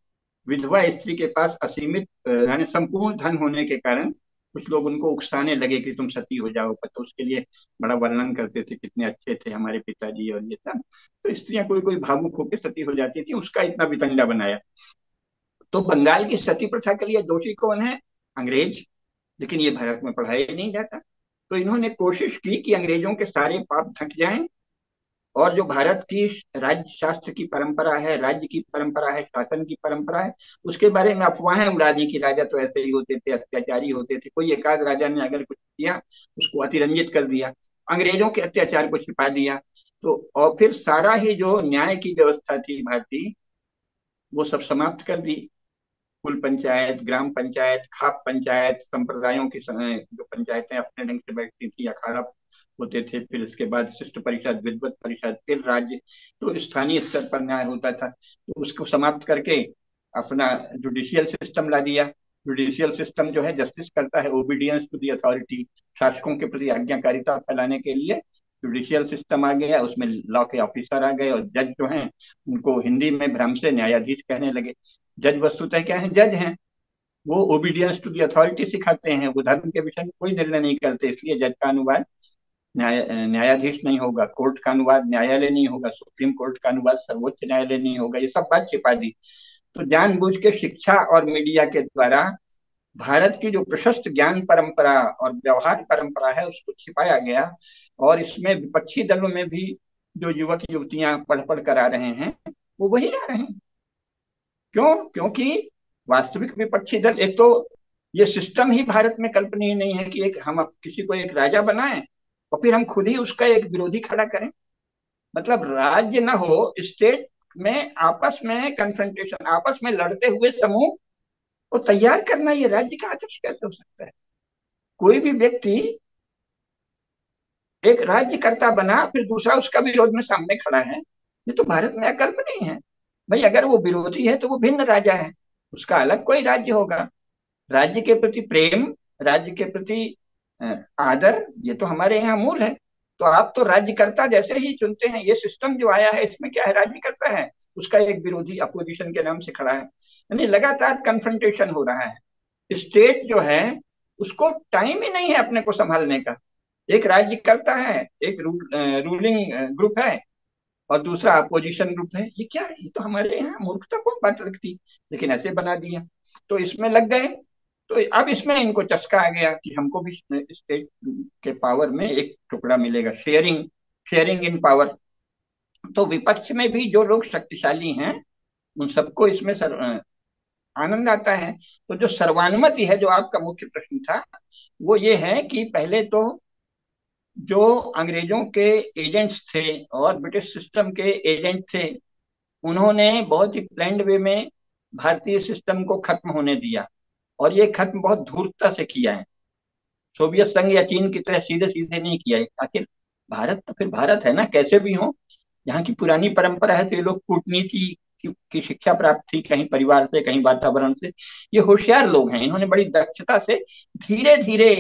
विधवा स्त्री के पास असीमित यानी संपूर्ण धन होने के कारण कुछ लोग उनको उकसाने लगे कि तुम सती हो जाओ। तो उसके लिए बड़ा वर्णन करते थे, कितने अच्छे थे हमारे पिताजी और ये सब। तो स्त्रियां कोई कोई भावुक होकर सती हो जाती थी, उसका इतना वितंडा बनाया। तो बंगाल की सती प्रथा के लिए दोषी कौन है? अंग्रेज। लेकिन ये भारत में पढ़ाया ही नहीं जाता। तो इन्होंने कोशिश की कि अंग्रेजों के सारे पाप ढक जाएं, और जो भारत की राज्य शास्त्र की परंपरा है, राज्य की परंपरा है, शासन की परंपरा है, उसके बारे में अफवाहें उड़ा दी कि राजा तो ऐसे ही होते थे, अत्याचारी होते थे। कोई एकाध राजा ने अगर कुछ किया, उसको अतिरंजित कर दिया, अंग्रेजों के अत्याचार को छिपा दिया। तो और फिर सारा ही जो न्याय की व्यवस्था थी भारतीय, वो सब समाप्त कर दी। कुल पंचायत, ग्राम पंचायत, खाप पंचायत, संप्रदायों की जो पंचायतें अपने ढंग से बैठती थी, अखाड़ा होते थे, फिर उसके बाद शिष्ट परिषद, विद्वत परिषद, फिर राज्य। तो स्थानीय स्तर पर न्याय होता था। तो उसको समाप्त करके अपना जुडिशियल सिस्टम ला दिया। जुडिशियल सिस्टम जो है, जस्टिस करता है, ओबीडियंस टू दी अथॉरिटी, शासकों के प्रति आज्ञाकारिता फैलाने के लिए जुडिशियल सिस्टम आ गया। उसमें लॉ के ऑफिसर आ गए, और जज जो हैं उनको हिंदी में भ्रम से न्यायाधीश कहने लगे। जज वस्तुतः क्या है? जज हैं। वो ओबीडियंस टू दी अथॉरिटी सिखाते हैं, वो धर्म के विषय में कोई निर्णय नहीं करते। इसलिए जज का अनुवाद न्यायाधीश नहीं होगा, कोर्ट का अनुवाद न्यायालय नहीं होगा, सुप्रीम कोर्ट का अनुवाद सर्वोच्च न्यायालय नहीं होगा। ये सब बात छिपा दी। तो जानबूझ के शिक्षा और मीडिया के द्वारा भारत की जो प्रशस्त ज्ञान परंपरा और व्यवहार परंपरा है, उसको छिपाया गया। और इसमें विपक्षी दलों में भी जो युवक युवतियां पढ़ पढ़ कर आ रहे हैं, वो वही आ रहे हैं। क्यों? क्योंकि वास्तविक विपक्षी दल, एक तो ये सिस्टम ही भारत में कल्पनीय नहीं है कि एक हम किसी को एक राजा बनाएं और फिर हम खुद ही उसका एक विरोधी खड़ा करें। मतलब राज्य ना हो, स्टेट में आपस में कन्फ्रंटेशन, आपस में लड़ते हुए समूह को तैयार करना, ये राज्य का आदर्श कैसे हो सकता है? कोई भी व्यक्ति एक राज्यकर्ता बना, फिर दूसरा उसका विरोध में सामने खड़ा है, ये तो भारत में अकल्पनीय है। भाई अगर वो विरोधी है तो वो भिन्न राजा है, उसका अलग कोई राज्य होगा। राज्य के प्रति प्रेम, राज्य के प्रति आदर, ये तो हमारे यहाँ मूल है। तो आप तो राज्यकर्ता जैसे ही चुनते हैं। ये सिस्टम जो आया है, इसमें क्या है? राज्यकर्ता है, उसका एक विरोधी अपोजिशन के नाम से खड़ा है, यानी लगातार कन्फ्रंटेशन हो रहा है। स्टेट जो है, उसको टाइम ही नहीं है अपने को संभालने का। एक राज्यकर्ता है, एक रूलिंग ग्रुप है, और दूसरा अपोजिशन ग्रुप है। ये क्या है? ये तो हमारे यहाँ मूर्खतापूर्ण बात लगती, लेकिन ऐसे बना दिया। तो इसमें लग गए। तो अब इसमें इनको चस्का आ गया कि हमको भी स्टेट के पावर में एक टुकड़ा मिलेगा, शेयरिंग, शेयरिंग इन पावर। तो विपक्ष में भी जो लोग शक्तिशाली हैं उन सबको इसमें आनंद आता है। तो जो सर्वानुमति है, जो आपका मुख्य प्रश्न था, वो ये है कि पहले तो जो अंग्रेजों के एजेंट्स थे और ब्रिटिश सिस्टम के एजेंट थे, उन्होंने बहुत ही प्लान्ड वे में भारतीय सिस्टम को खत्म होने दिया, और ये खत्म बहुत धूर्तता से किया है। सोवियत संघ या चीन की तरह सीधे सीधे नहीं किया है। आखिर भारत तो फिर भारत है ना, कैसे भी हो, यहाँ की पुरानी परंपरा है। तो ये लोग कूटनीति की शिक्षा प्राप्त थी, कहीं परिवार से, कहीं वातावरण से। ये होशियार लोग हैं, इन्होंने बड़ी दक्षता से धीरे धीरे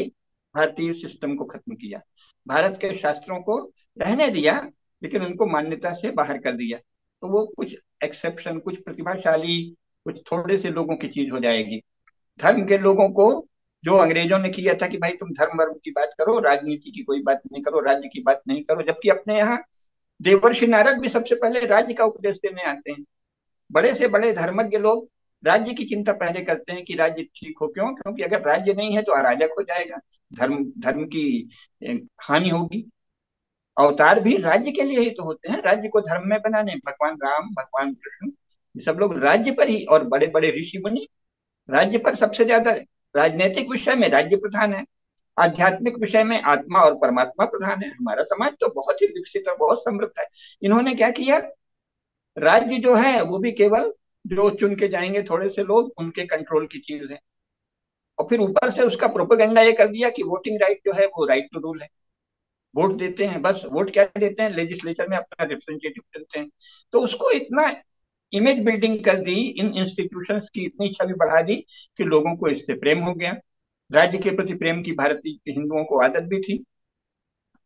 भारतीय सिस्टम को खत्म किया। भारत के शास्त्रों को रहने दिया, लेकिन उनको मान्यता से बाहर कर दिया। तो वो कुछ एक्सेप्शन, कुछ प्रतिभाशाली, कुछ थोड़े से लोगों की चीज हो जाएगी। धर्म के लोगों को जो अंग्रेजों ने किया था कि भाई तुम धर्म वर्म की बात करो, राजनीति की कोई बात नहीं करो, राज्य की बात नहीं करो, जबकि अपने यहाँ देवर्षि नारद भी सबसे पहले राज्य का उपदेश देने आते हैं। बड़े से बड़े धर्मज्ञ लोग राज्य की चिंता पहले करते हैं कि राज्य ठीक हो। क्यों? क्योंकि अगर राज्य नहीं है तो अराजक हो जाएगा, धर्म धर्म की हानि होगी। अवतार भी राज्य के लिए ही तो होते हैं, राज्य को धर्म में बनाने। भगवान राम, भगवान कृष्ण, ये सब लोग राज्य पर ही, और बड़े बड़े ऋषि मुनि राज्य पर सबसे ज्यादा। राजनीतिक विषय में राज्य प्रधान है, आध्यात्मिक विषय में आत्मा और परमात्मा प्रधान है। हमारा समाज तो बहुत ही विकसित और बहुत समृद्ध है। इन्होंने क्या किया, राज्य जो है वो भी केवल जो चुन के जाएंगे थोड़े से लोग, उनके कंट्रोल की चीज है। और फिर ऊपर से उसका प्रोपेगेंडा ये कर दिया कि वोटिंग राइट जो है वो राइट टू रूल है। वोट देते हैं, बस वोट क्या देते हैं, लेजिस्लेचर में अपना रिप्रेजेंटेटिव चुनते हैं। तो उसको इतना इमेज बिल्डिंग कर दी, इन इंस्टीट्यूशंस की इतनी छवि बढ़ा दी कि लोगों को इससे प्रेम हो गया। राज्य के प्रति प्रेम की भारतीय हिंदुओं को आदत भी थी।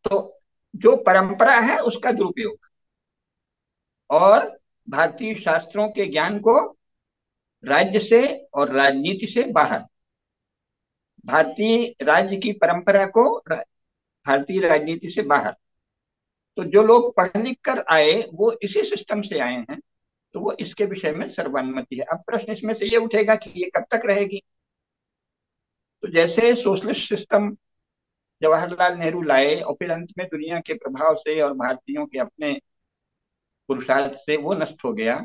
तो जो परंपरा है उसका दुरुपयोग, और भारतीय शास्त्रों के ज्ञान को राज्य से और राजनीति से बाहर, भारतीय राज्य की परंपरा को भारतीय राजनीति से बाहर। तो जो लोग पढ़ लिख कर आए वो इसी सिस्टम से आए हैं, तो वो इसके विषय में सर्वानुमति है। अब प्रश्न इसमें से ये उठेगा कि ये कब तक रहेगी। तो जैसे सोशलिस्ट सिस्टम जवाहरलाल नेहरू लाए और फिर अंत में दुनिया के प्रभाव से और भारतीयों के अपने पुरुषार्थ से वो नष्ट हो गया,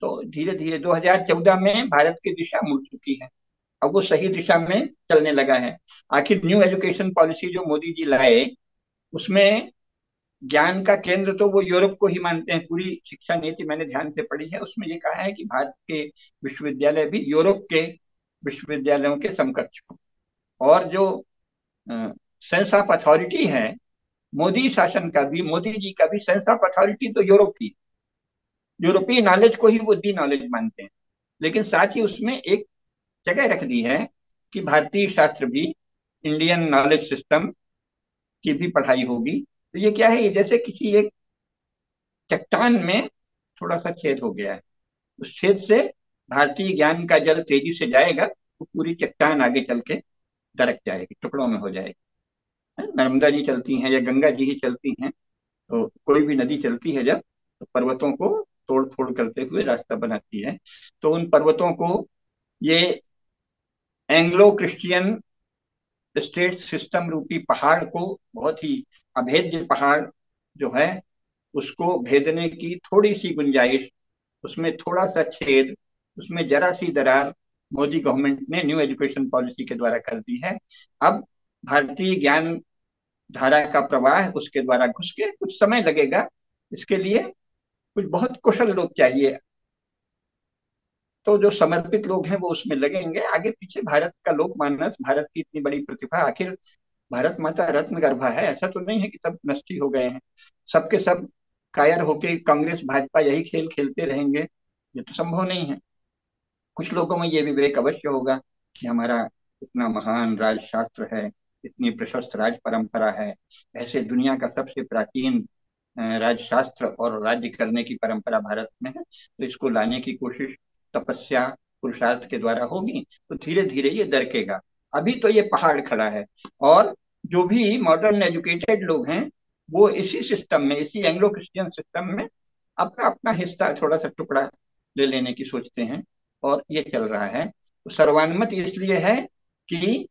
तो धीरे धीरे 2014 में भारत की दिशा मुड़ चुकी है। अब वो सही दिशा में चलने लगा है। आखिर न्यू एजुकेशन पॉलिसी जो मोदी जी लाए, उसमें ज्ञान का केंद्र तो वो यूरोप को ही मानते हैं। पूरी शिक्षा नीति मैंने ध्यान से पढ़ी है, उसमें ये कहा है कि भारत के विश्वविद्यालय भी यूरोप के विश्वविद्यालयों के समकक्ष हो। और जो सेंस ऑफ अथॉरिटी है मोदी शासन का भी, मोदी जी का भी सेंस ऑफ अथॉरिटी तो यूरोप ही, यूरोपीय नॉलेज को ही वो दी नॉलेज मानते हैं। लेकिन साथ ही उसमें एक जगह रख दी है कि भारतीय शास्त्र भी, इंडियन नॉलेज सिस्टम की भी पढ़ाई होगी। तो ये क्या है, ये जैसे किसी एक चट्टान में थोड़ा सा छेद हो गया है, उस छेद से भारतीय ज्ञान का जल तेजी से जाएगा, तो पूरी चट्टान आगे चल के दरक जाएगी, टुकड़ों में हो जाएगी। नर्मदा जी चलती हैं या गंगा जी ही चलती हैं, तो कोई भी नदी चलती है जब, तो पर्वतों को तोड़ फोड़ करते हुए रास्ता बनाती है। तो उन पर्वतों को ये एंग्लो क्रिश्चियन स्टेट सिस्टम रूपी पहाड़ को, बहुत ही अभेद्य पहाड़ जो है, उसको भेदने की थोड़ी सी गुंजाइश, उसमें थोड़ा सा छेद, उसमें जरा सी दरार मोदी गवर्नमेंट ने न्यू एजुकेशन पॉलिसी के द्वारा कर दी है। अब भारतीय ज्ञान धारा का प्रवाह उसके द्वारा घुस के, कुछ समय लगेगा इसके लिए, कुछ बहुत कुशल लोग चाहिए। तो जो समर्पित लोग हैं वो उसमें लगेंगे। आगे पीछे भारत का लोकमानस, भारत की इतनी बड़ी प्रतिभा, आखिर भारत माता रत्न गर्भा है, ऐसा तो नहीं है कि सब नष्ट ही हो गए हैं। सबके सब कायर होके कांग्रेस भाजपा यही खेल खेलते रहेंगे, ये तो संभव नहीं है। कुछ लोगों में ये विवेक अवश्य होगा कि हमारा इतना महान राजशास्त्र है, इतनी प्रशस्त राज परंपरा है, ऐसे दुनिया का सबसे प्राचीन राजशास्त्र और राज्य करने की परंपरा भारत में है, तो इसको लाने की कोशिश तपस्या पुरुषार्थ के द्वारा होगी, तो धीरे धीरे ये दरकेगा। अभी तो ये पहाड़ खड़ा है। और जो भी मॉडर्न एजुकेटेड लोग हैं वो इसी सिस्टम में, इसी एंग्लो क्रिश्चियन सिस्टम में अपना अपना हिस्सा, थोड़ा सा टुकड़ा ले लेने की सोचते हैं, और ये चल रहा है। तो सर्वानुमति इसलिए है कि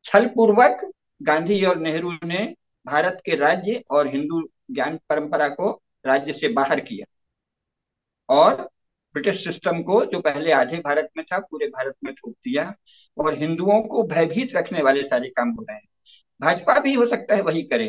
छल पूर्वक गांधी और नेहरू ने भारत के राज्य और हिंदू ज्ञान परंपरा को राज्य से बाहर किया, और ब्रिटिश सिस्टम को जो पहले आधे भारत में था पूरे भारत में थोप दिया, और हिंदुओं को भयभीत रखने वाले सारे काम हो रहे हैं। भाजपा भी हो सकता है वही करे,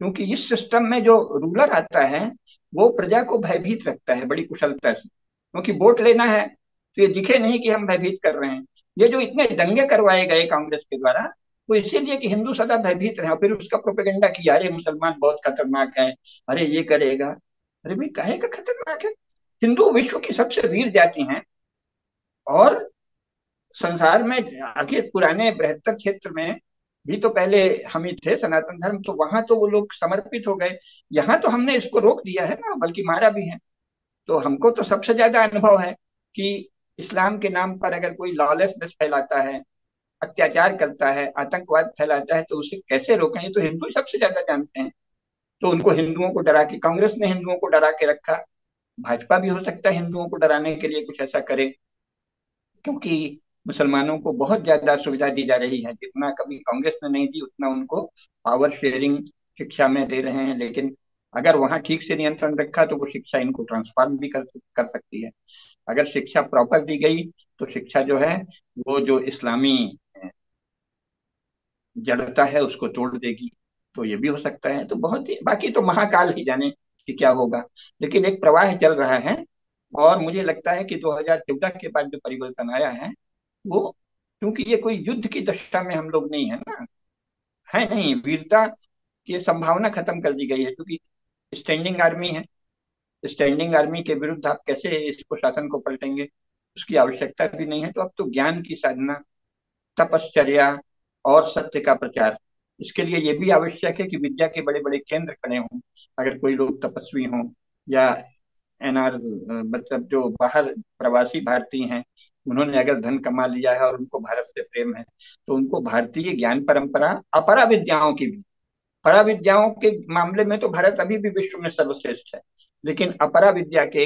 क्योंकि इस सिस्टम में जो रूलर आता है वो प्रजा को भयभीत रखता है बड़ी कुशलता से, क्योंकि वोट लेना है तो ये दिखे नहीं कि हम भयभीत कर रहे हैं। ये जो इतने दंगे करवाए गए कांग्रेस के द्वारा, वो इसीलिए कि हिंदू सदा भयभीत रहे, और फिर उसका प्रोपेगेंडा किया, अरे मुसलमान बहुत खतरनाक है, अरे ये करेगा। अरे भाई काहे का खतरनाक है? हिंदू विश्व की सबसे वीर जाति हैं, और संसार में आगे पुराने बृहत्तर क्षेत्र में भी तो पहले हम ही थे सनातन धर्म, तो वहां तो वो लोग समर्पित हो गए। यहाँ तो हमने इसको रोक दिया है ना, बल्कि मारा भी है। तो हमको तो सबसे ज्यादा अनुभव है कि इस्लाम के नाम पर अगर कोई लॉलेसनेस फैलाता है, अत्याचार करता है, आतंकवाद फैलाता है, तो उसे कैसे रोकें, ये तो हिंदू ही सबसे ज्यादा जानते हैं। तो उनको हिंदुओं को डरा के, कांग्रेस ने हिंदुओं को डरा के रखा, भाजपा भी हो सकता है हिंदुओं को डराने के लिए कुछ ऐसा करे, क्योंकि मुसलमानों को बहुत ज्यादा सुविधा दी जा रही है, जितना कभी कांग्रेस ने नहीं दी उतना उनको पावर शेयरिंग शिक्षा में दे रहे हैं। लेकिन अगर वहां ठीक से नियंत्रण रखा तो वो शिक्षा इनको ट्रांसफॉर्म भी कर सकती है। अगर शिक्षा प्रॉपर दी गई तो शिक्षा जो है वो जो इस्लामी जड़ता है उसको तोड़ देगी। तो ये भी हो सकता है, तो बहुत ही, बाकी तो महाकाल ही जाने कि क्या होगा। लेकिन एक प्रवाह चल रहा है, और मुझे लगता है कि 2014 के बाद जो परिवर्तन आया है वो, क्योंकि ये कोई युद्ध की दशा में हम लोग नहीं है ना, है नहीं, वीरता की संभावना खत्म कर दी गई है, क्योंकि स्टैंडिंग आर्मी है। स्टैंडिंग आर्मी के विरुद्ध आप कैसे इसको शासन को पलटेंगे? उसकी आवश्यकता भी नहीं है। तो अब तो ज्ञान की साधना, तपश्चर्या और सत्य का प्रचार, इसके लिए ये भी आवश्यक है कि विद्या के बड़े बड़े केंद्र खड़े हों। अगर कोई लोग तपस्वी हों, या एनआर मतलब जो बाहर प्रवासी भारतीय हैं, उन्होंने अगर धन कमा लिया है और उनको भारत से प्रेम है, तो उनको भारतीय ज्ञान परंपरा, अपरा विद्याओं की भी, परा विद्याओं के मामले में तो भारत अभी भी विश्व में सर्वश्रेष्ठ है, लेकिन अपरा विद्या के,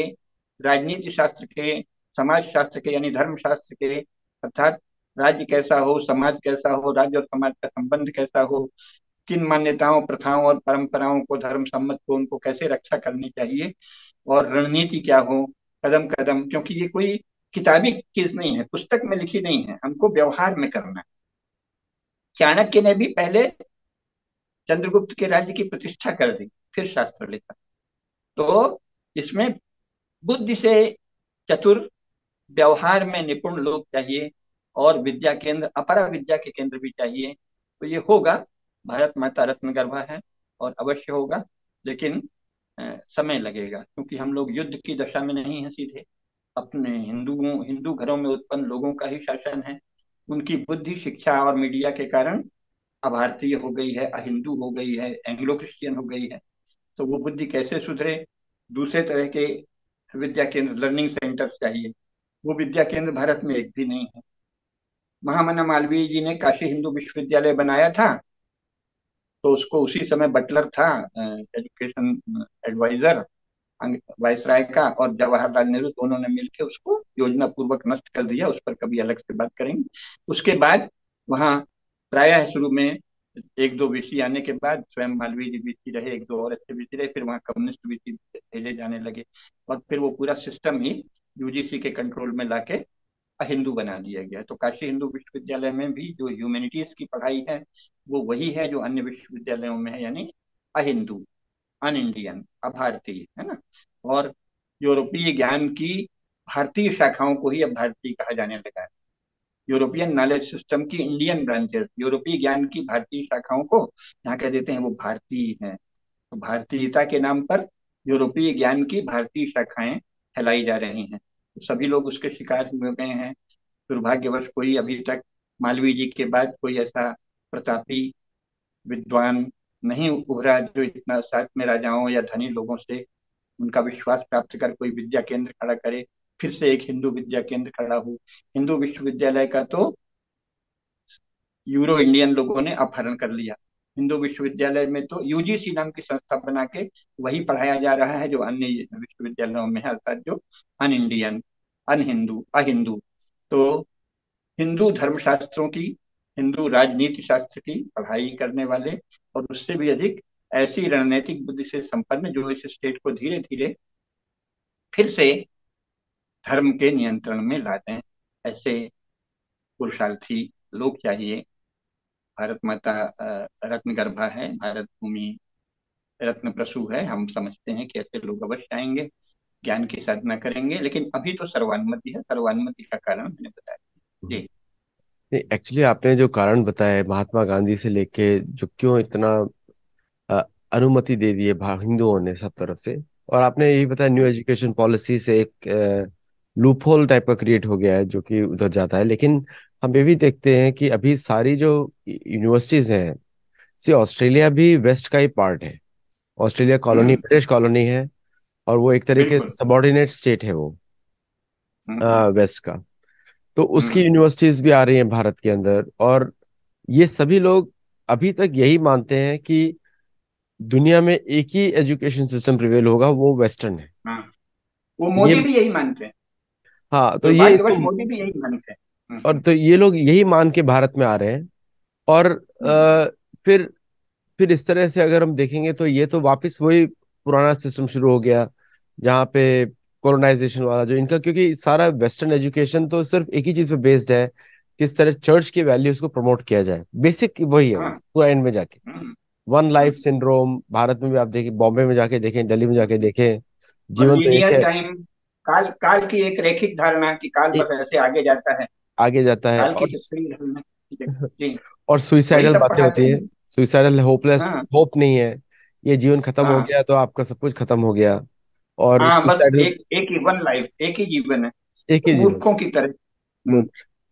राजनीति शास्त्र के, समाज शास्त्र के यानी धर्म शास्त्र के, अर्थात राज्य कैसा हो, समाज कैसा हो, राज्य और समाज का संबंध कैसा हो, किन मान्यताओं, प्रथाओं और परंपराओं को, धर्म सम्मत को, उनको कैसे रक्षा करनी चाहिए, और रणनीति क्या हो, कदम कदम, क्योंकि ये कोई किताबी चीज नहीं है, पुस्तक में लिखी नहीं है, हमको व्यवहार में करना है। चाणक्य ने भी पहले चंद्रगुप्त के राज्य की प्रतिष्ठा कर दी, फिर शास्त्र लिखा। तो इसमें बुद्धि से चतुर, व्यवहार में निपुण लोग चाहिए, और विद्या केंद्र, अपरा विद्या के केंद्र भी चाहिए। तो ये होगा, भारत माता रत्न गर्भा है और अवश्य होगा, लेकिन समय लगेगा, क्योंकि हम लोग युद्ध की दशा में नहीं है सीधे, अपने हिंदू घरों में उत्पन्न लोगों का ही शासन है। उनकी बुद्धि, शिक्षा और मीडिया के कारण अभारतीय हो गई है, अहिंदू हो गई है, एंग्लो क्रिश्चियन हो गई है। तो वो बुद्धि कैसे सुधरे? दूसरे तरह के विद्या केंद्र, लर्निंग सेंटर चाहिए। वो विद्या केंद्र भारत में एक भी नहीं है। महामना मालवीय जी ने काशी हिंदू विश्वविद्यालय बनाया था, तो उसको उसी समय बटलर था एजुकेशन एडवाइजर वायसराय का, और जवाहरलाल नेहरू दोनों ने मिलकर उसको योजना पूर्वक नष्ट कर दिया। उस पर कभी अलग से बात करेंगे। उसके बाद वहाँ प्रायः शुरू में एक दो वीसी आने के बाद स्वयं मालवीय जी वीसी रहे, एक दो और अच्छे वीसी रहे, फिर वहाँ कम्युनिस्ट वीसी भेजे जाने लगे, और फिर वो पूरा सिस्टम ही यूजीसी के कंट्रोल में लाके अहिंदू बना दिया गया। तो काशी हिंदू विश्वविद्यालय में भी जो ह्यूमैनिटीज की पढ़ाई है वो वही है जो अन्य विश्वविद्यालयों में है, यानी अहिंदू, अन इंडियन, अभारतीय, है ना। और यूरोपीय ज्ञान की भारतीय शाखाओं को ही अब भारतीय कहा जाने लगा है। यूरोपियन नॉलेज सिस्टम की इंडियन ब्रांचेस, यूरोपीय ज्ञान की भारतीय शाखाओं को यहाँ कह देते हैं वो भारतीय हैं। तो भारतीयता के नाम पर यूरोपीय ज्ञान की भारतीय शाखाएं फैलाई जा रही हैं, तो सभी लोग उसके शिकार हुए गए हैं। दुर्भाग्यवश कोई अभी तक मालवीय जी के बाद कोई ऐसा प्रतापी विद्वान नहीं उभरा जो इतना साथ में राजाओं या धनी लोगों से उनका विश्वास प्राप्त कर कोई विद्या केंद्र खड़ा करे, फिर से एक हिंदू विद्या केंद्र खड़ा हो। हिंदू विश्वविद्यालय का तो यूरो इंडियन लोगों ने अपहरण कर लिया। हिंदू विश्वविद्यालय में तो यूजीसी नाम की संस्था बना के वही पढ़ाया जा रहा है जो अन्य विश्वविद्यालयों में है, अर्थात जो अन इंडियन, अन हिंदू, अहिंदू। तो हिंदू धर्मशास्त्रों की हिंदू राजनीति शास्त्र की पढ़ाई करने वाले, और उससे भी अधिक ऐसी रणनीतिक बुद्धि से संपन्न जो इस स्टेट को धीरे धीरे फिर से धर्म के नियंत्रण में ला दें। ऐसे पुरुषार्थी लोग चाहिए। भारत माता रत्न गर्भा है, भारत भूमि रत्न प्रसू है। हम समझते हैं कि ऐसे लोग अवश्य आएंगे, ज्ञान की साधना करेंगे, लेकिन अभी तो सर्वानुमति है। सर्वानुमति का कारण मैंने बताया। जी। एक्चुअली आपने जो कारण बताया महात्मा गांधी से लेके जो क्यों इतना अ, अनुमति दे दी है हिंदुओं ने सब तरफ से, और आपने यही बताया न्यू एजुकेशन पॉलिसी से एक लूप होल टाइप का क्रिएट हो गया है जो कि उधर जाता है। लेकिन हम ये भी देखते हैं कि अभी सारी जो यूनिवर्सिटीज हैं, सी ऑस्ट्रेलिया भी वेस्ट का ही पार्ट है। ऑस्ट्रेलिया कॉलोनी, हम्म। ब्रिटिश कॉलोनी है, और वो एक तरीके बिल्कुल। से सबॉर्डिनेट स्टेट है वो हम्म। वेस्ट का। तो उसकी हम्म। यूनिवर्सिटीज भी आ रही हैं भारत के अंदर, और ये सभी लोग अभी तक यही मानते हैं कि दुनिया में एक ही एजुकेशन सिस्टम प्रिवेल होगा, वो वेस्टर्न है। हाँ, वो ये, मोदी भी यही मानते हैं। हाँ, तो ये इसको, दुर्भाग्यवश मोदी भी यही मानते हैं। और तो ये लोग यही मान के भारत में आ रहे हैं। और हम्म। फिर इस तरह से अगर हम देखेंगे तो ये तो वापस वही पुराना सिस्टम शुरू हो गया, जहाँ पे कॉलोनाइजेशन वाला जो इनका, क्योंकि सारा वेस्टर्न एजुकेशन तो सिर्फ एक ही चीज पे बेस्ड है, किस तरह चर्च की वैल्यूज को प्रमोट किया जाए। बेसिक वही है, वो हाँ। पूरा एंड में जाके हम्म। वन लाइफ हम्म। सिंड्रोम। भारत में भी आप देखिए, बॉम्बे में जाके देखें, दिल्ली में जाके देखें, और जीवन तो एक लीनियर है। टाइम, काल काल की एक रैखिक धारणा कि काल एक बस ऐसे आगे जाता है। आगे जाता है, काल की चक्रीय धारणा की जगह। जी। और वही सुइसाइडल सब बातें पढ़ाते होती है। हैं। सुइसाइडल, होपलेस, हाँ। होप नहीं है, ये जीवन खत्म हो हाँ। गया तो आपका सब कुछ खत्म हो गया। और हाँ, बस सुइसाइडल, एक एक ही वन लाइफ, एक ही जीवन है, एक तो ही जीवन। मूर्खों की तरह। हम्म। नो-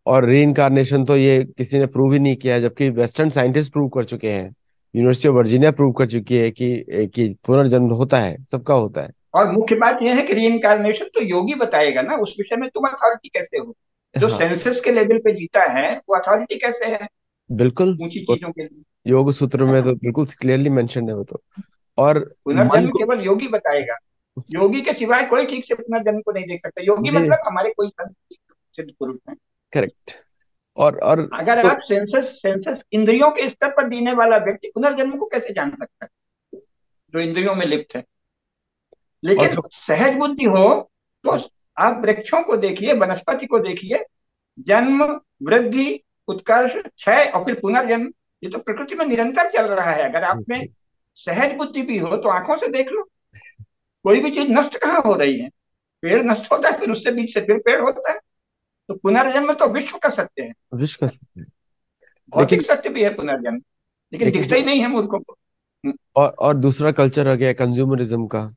और री इनकारनेशन तो ये किसी ने प्रूव ही नहीं किया है, जबकि वेस्टर्न साइंटिस्ट प्रूव कर चुके हैं। यूनिवर्सिटी ऑफ वर्जीनिया प्रूव कर चुकी है कि पुनर्जन्म होता है, सबका होता है। और मुख्य बात यह है कि री तो योगी बताएगा ना, उस विषय में तुम अथॉरिटी कैसे हो? जो हाँ, सेंसस के लेवल पे जीता है वो अथॉरिटी कैसे है बिल्कुल। ऊंची वो चीजों के लिए? योग सूत्र है में ना? तो बिल्कुल क्लियरली मेंशन है वो तो। और मन पुनर्जन्म को, केवल योगी बताएगा। योगी के सिवाय कोई ठीक से पुनर्जन्म को नहीं देख सकता। योगी नहीं, मतलब हमारे कोई संत सिद्ध पुरुष हैं। करेक्ट। और अगर तो आप सेंसस सेंसस इंद्रियों के स्तर पर जीने वाला व्यक्ति पुनर्जन्म को कैसे जान सकता है, जो इंद्रियों में लिप्त है? और लेकिन जो सहज बुद्धि हो तो आप वृक्षों को देखिए, वनस्पति को देखिए। जन्म, वृद्धि, उत्कर्ष, क्षय और फिर पुनर्जन्म, ये तो प्रकृति में निरंतर चल रहा है। अगर आप में सहज बुद्धि भी हो तो आंखों से देख लो, कोई भी चीज नष्ट कहाँ हो रही है? पेड़ नष्ट होता है, फिर उससे बीच से फिर पेड़ होता है। तो पुनर्जन्म तो विश्व का सत्य है। विश्व का सत्य है। भौतिक लेकिन सत्य भी है पुनर्जन्म, लेकिन लेकिन दिखता ही जो, नहीं है मूर्खों को। और दूसरा कल्चर आ गया कंज्यूमरिज्म का।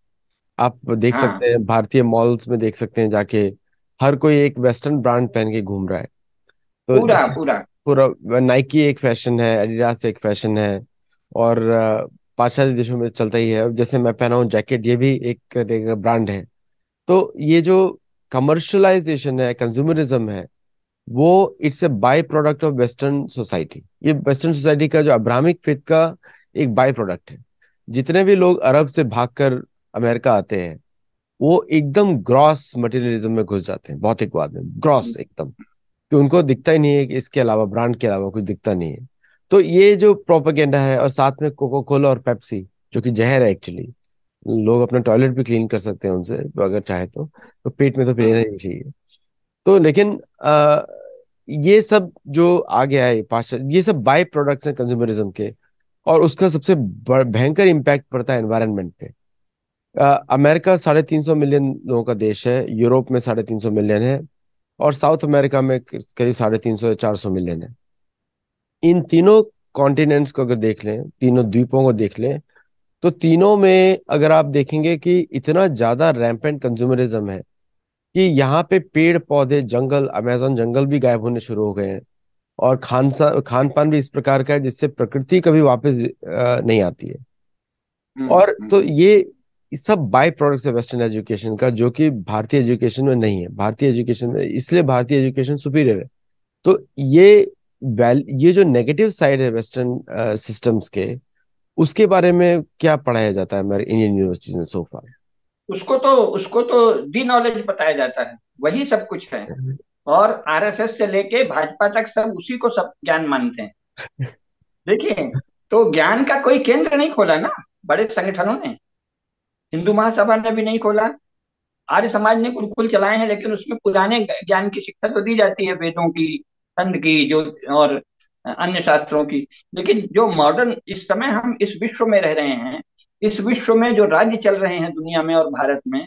आप देख हाँ। सकते हैं भारतीय मॉल्स में, देख सकते हैं जाके, हर कोई एक वेस्टर्न ब्रांड पहन के घूम रहा है। तो पूरा जैसे पूरा। पूरा नाइकी एक फैशन है, एडिडास एक फैशन है, और पाश्चात्य देशों में चलता ही है। अब जैसे मैं पहना हूँ जैकेट, ये भी एक ब्रांड है। तो ये जो कमर्शलाइजेशन है, कंज्यूमरिज्म है, वो it's a by product of western society. ये वेस्टर्न सोसाइटी का जो अब्राहमिक फेथ का एक बाय प्रोडक्ट है। जितने भी लोग अरब से भागकर अमेरिका आते हैं, वो एकदम ग्रॉस मटेरियलिज्म में घुस जाते हैं, भौतिकवाद में, ग्रॉस एकदम, कि उनको दिखता ही नहीं है कि इसके अलावा, ब्रांड के अलावा कुछ दिखता नहीं है। तो ये जो प्रोपेगेंडा है, और साथ में कोको कोला और पेप्सी, जो कि जहर है एक्चुअली। लोग अपना टॉयलेट भी क्लीन कर सकते हैं उनसे, तो अगर चाहे तो पेट में तो पीना हाँ। ही चाहिए। तो लेकिन ये सब जो आ गया है पाश्चात्य, ये सब बाय प्रोडक्ट्स हैं कंज्यूमरिज्म के। और उसका सबसे भयंकर इम्पैक्ट पड़ता है एनवायरनमेंट पे। अमेरिका 350 मिलियन लोगों का देश है, यूरोप में 350 मिलियन है, और साउथ अमेरिका में करीब 350 या 400 मिलियन है। इन तीनों कॉन्टिनेंट्स को अगर देख लें, तीनों द्वीपों को देख लें, तो तीनों में अगर आप देखेंगे कि इतना ज्यादा रैम्पेंट कंज्यूमरिज्म है कि यहाँ पे पेड़ पौधे, जंगल, अमेजोन जंगल भी गायब होने शुरू हो गए हैं। और खान पान भी इस प्रकार का है जिससे प्रकृति कभी वापस नहीं आती है। हम्म। और तो ये सब बाय प्रोडक्ट्स है वेस्टर्न एजुकेशन का, जो कि भारतीय एजुकेशन में नहीं है। भारतीय एजुकेशन में, इसलिए भारतीय एजुकेशन सुपीरियर है। तो ये जो नेगेटिव साइड है वेस्टर्न सिस्टम्स के, उसके बारे में क्या पढ़ाया जाता है हमारे इंडियन यूनिवर्सिटीज में सोफा? उसको तो डी नॉलेज बताया जाता है, वही सब कुछ है। और आरएसएस से लेके भाजपा तक सब उसी को सब ज्ञान मानते हैं। देखिए, तो ज्ञान का कोई केंद्र नहीं खोला ना बड़े संगठनों ने। हिंदू महासभा ने भी नहीं खोला। आर्य समाज ने गुरुकुल चलाए हैं, लेकिन उसमें पुराने ज्ञान की शिक्षा तो दी जाती है, वेदों की, छंद की, जो और अन्य शास्त्रों की। लेकिन जो मॉडर्न इस समय हम इस विश्व में रह रहे हैं, इस विश्व में जो राज्य चल रहे हैं दुनिया में और भारत में,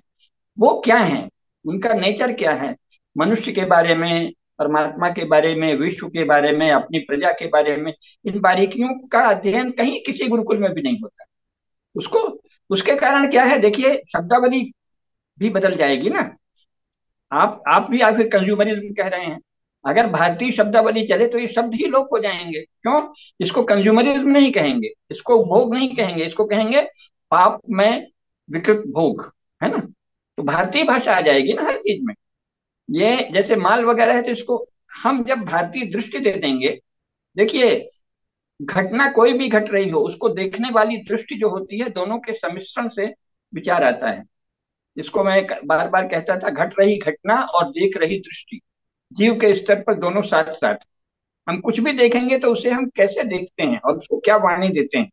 वो क्या है, उनका नेचर क्या है, मनुष्य के बारे में, परमात्मा के बारे में, विश्व के बारे में, अपनी प्रजा के बारे में, इन बारीकियों का अध्ययन कहीं किसी गुरुकुल में भी नहीं होता। उसको, उसके कारण क्या है, देखिए शब्दावली भी बदल जाएगी ना। आप भी आखिर कंज्यूमरिज्म कह रहे हैं। अगर भारतीय शब्दावली चले तो ये शब्द ही लोप हो जाएंगे। क्यों? इसको कंज्यूमरिज्म नहीं कहेंगे, इसको भोग नहीं कहेंगे, इसको कहेंगे पाप में विकृत भोग, है ना। तो भारतीय भाषा आ जाएगी ना हर चीज में। ये जैसे माल वगैरह है, तो इसको हम जब भारतीय दृष्टि दे देंगे, देखिए घटना कोई भी घट रही हो, उसको देखने वाली दृष्टि जो होती है, दोनों के सम्मिश्रण से विचार आता है। इसको मैं बार बार कहता था, घट रही घटना और देख रही दृष्टि, जीव के स्तर पर दोनों साथ साथ। हम कुछ भी देखेंगे तो उसे हम कैसे देखते हैं और उसको क्या वाणी देते हैं।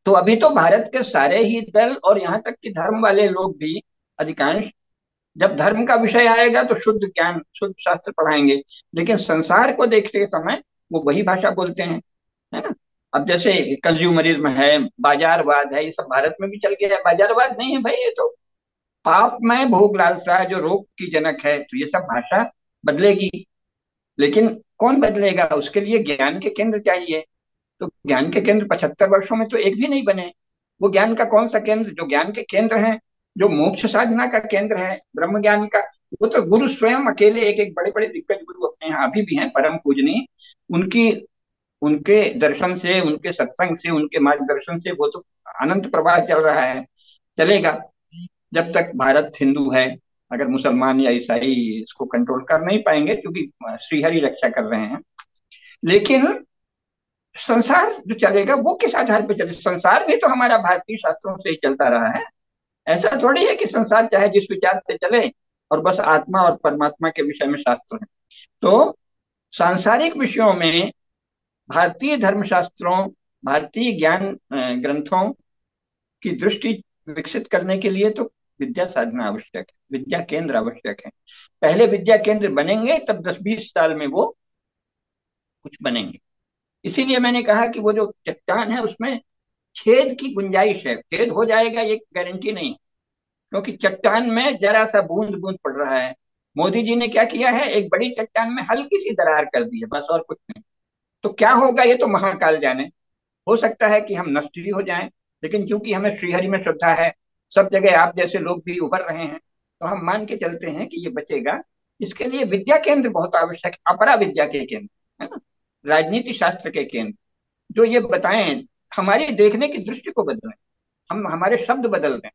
तो अभी तो भारत के सारे ही दल और यहाँ तक कि धर्म वाले लोग भी, अधिकांश, जब धर्म का विषय आएगा तो शुद्ध ज्ञान, शुद्ध शास्त्र पढ़ाएंगे, लेकिन संसार को देखते समय वो वही भाषा बोलते हैं, है ना। अब जैसे कंज्यूमरिज्म है, बाजारवाद है, ये सब भारत में भी चल गया है। बाजारवाद नहीं है भाई, ये तो पाप में भोग लालसा जो रोग की जनक है। तो ये सब भाषा बदलेगी, लेकिन कौन बदलेगा? उसके लिए ज्ञान के केंद्र चाहिए। तो ज्ञान के केंद्र 75 वर्षों में तो एक भी नहीं बने। वो ज्ञान का कौन सा केंद्र? जो ज्ञान के केंद्र हैं, जो मोक्ष साधना का केंद्र है, ब्रह्म ज्ञान का, वो तो गुरु स्वयं अकेले, एक एक बड़े बड़े दिग्गज गुरु अपने यहाँ अभी भी हैं, परम पूजनीय। उनकी, उनके दर्शन से, उनके सत्संग से, उनके मार्गदर्शन से वो तो अनंत प्रवाह चल रहा है, चलेगा जब तक भारत हिंदू है। अगर मुसलमान या ईसाई इसको कंट्रोल कर नहीं पाएंगे, क्योंकि श्रीहरि रक्षा कर रहे हैं। लेकिन संसार जो चलेगा वो किस आधार पर चले? संसार भी तो हमारा भारतीय शास्त्रों से ही चलता रहा है। ऐसा थोड़ी है कि संसार चाहे जिस विचार से चले और बस आत्मा और परमात्मा के विषय में शास्त्र है। तो सांसारिक विषयों में भारतीय धर्मशास्त्रों, भारतीय ज्ञान ग्रंथों की दृष्टि विकसित करने के लिए तो विद्या साधना आवश्यक है, विद्या केंद्र आवश्यक है। पहले विद्या केंद्र बनेंगे, तब 10-20 साल में वो कुछ बनेंगे। इसीलिए मैंने कहा कि वो जो चट्टान है उसमें छेद की गुंजाइश है। छेद हो जाएगा ये गारंटी नहीं, क्योंकि चट्टान में जरा सा बूंद बूंद पड़ रहा है। मोदी जी ने क्या किया है, एक बड़ी चट्टान में हल्की सी दरार कर दी है, बस, और कुछ नहीं। तो क्या होगा ये तो महाकाल जाने। हो सकता है कि हम नष्ट ही हो जाएं, लेकिन क्योंकि हमें श्रीहरि में श्रद्धा है, सब जगह आप जैसे लोग भी उभर रहे हैं, तो हम मान के चलते हैं कि ये बचेगा। इसके लिए विद्या केंद्र बहुत आवश्यक है, अपरा विद्या के केंद्र, है ना, राजनीति शास्त्र के केंद्र, जो ये बताएं, हमारी देखने की दृष्टि को बदलें, हम हमारे शब्द बदल दें।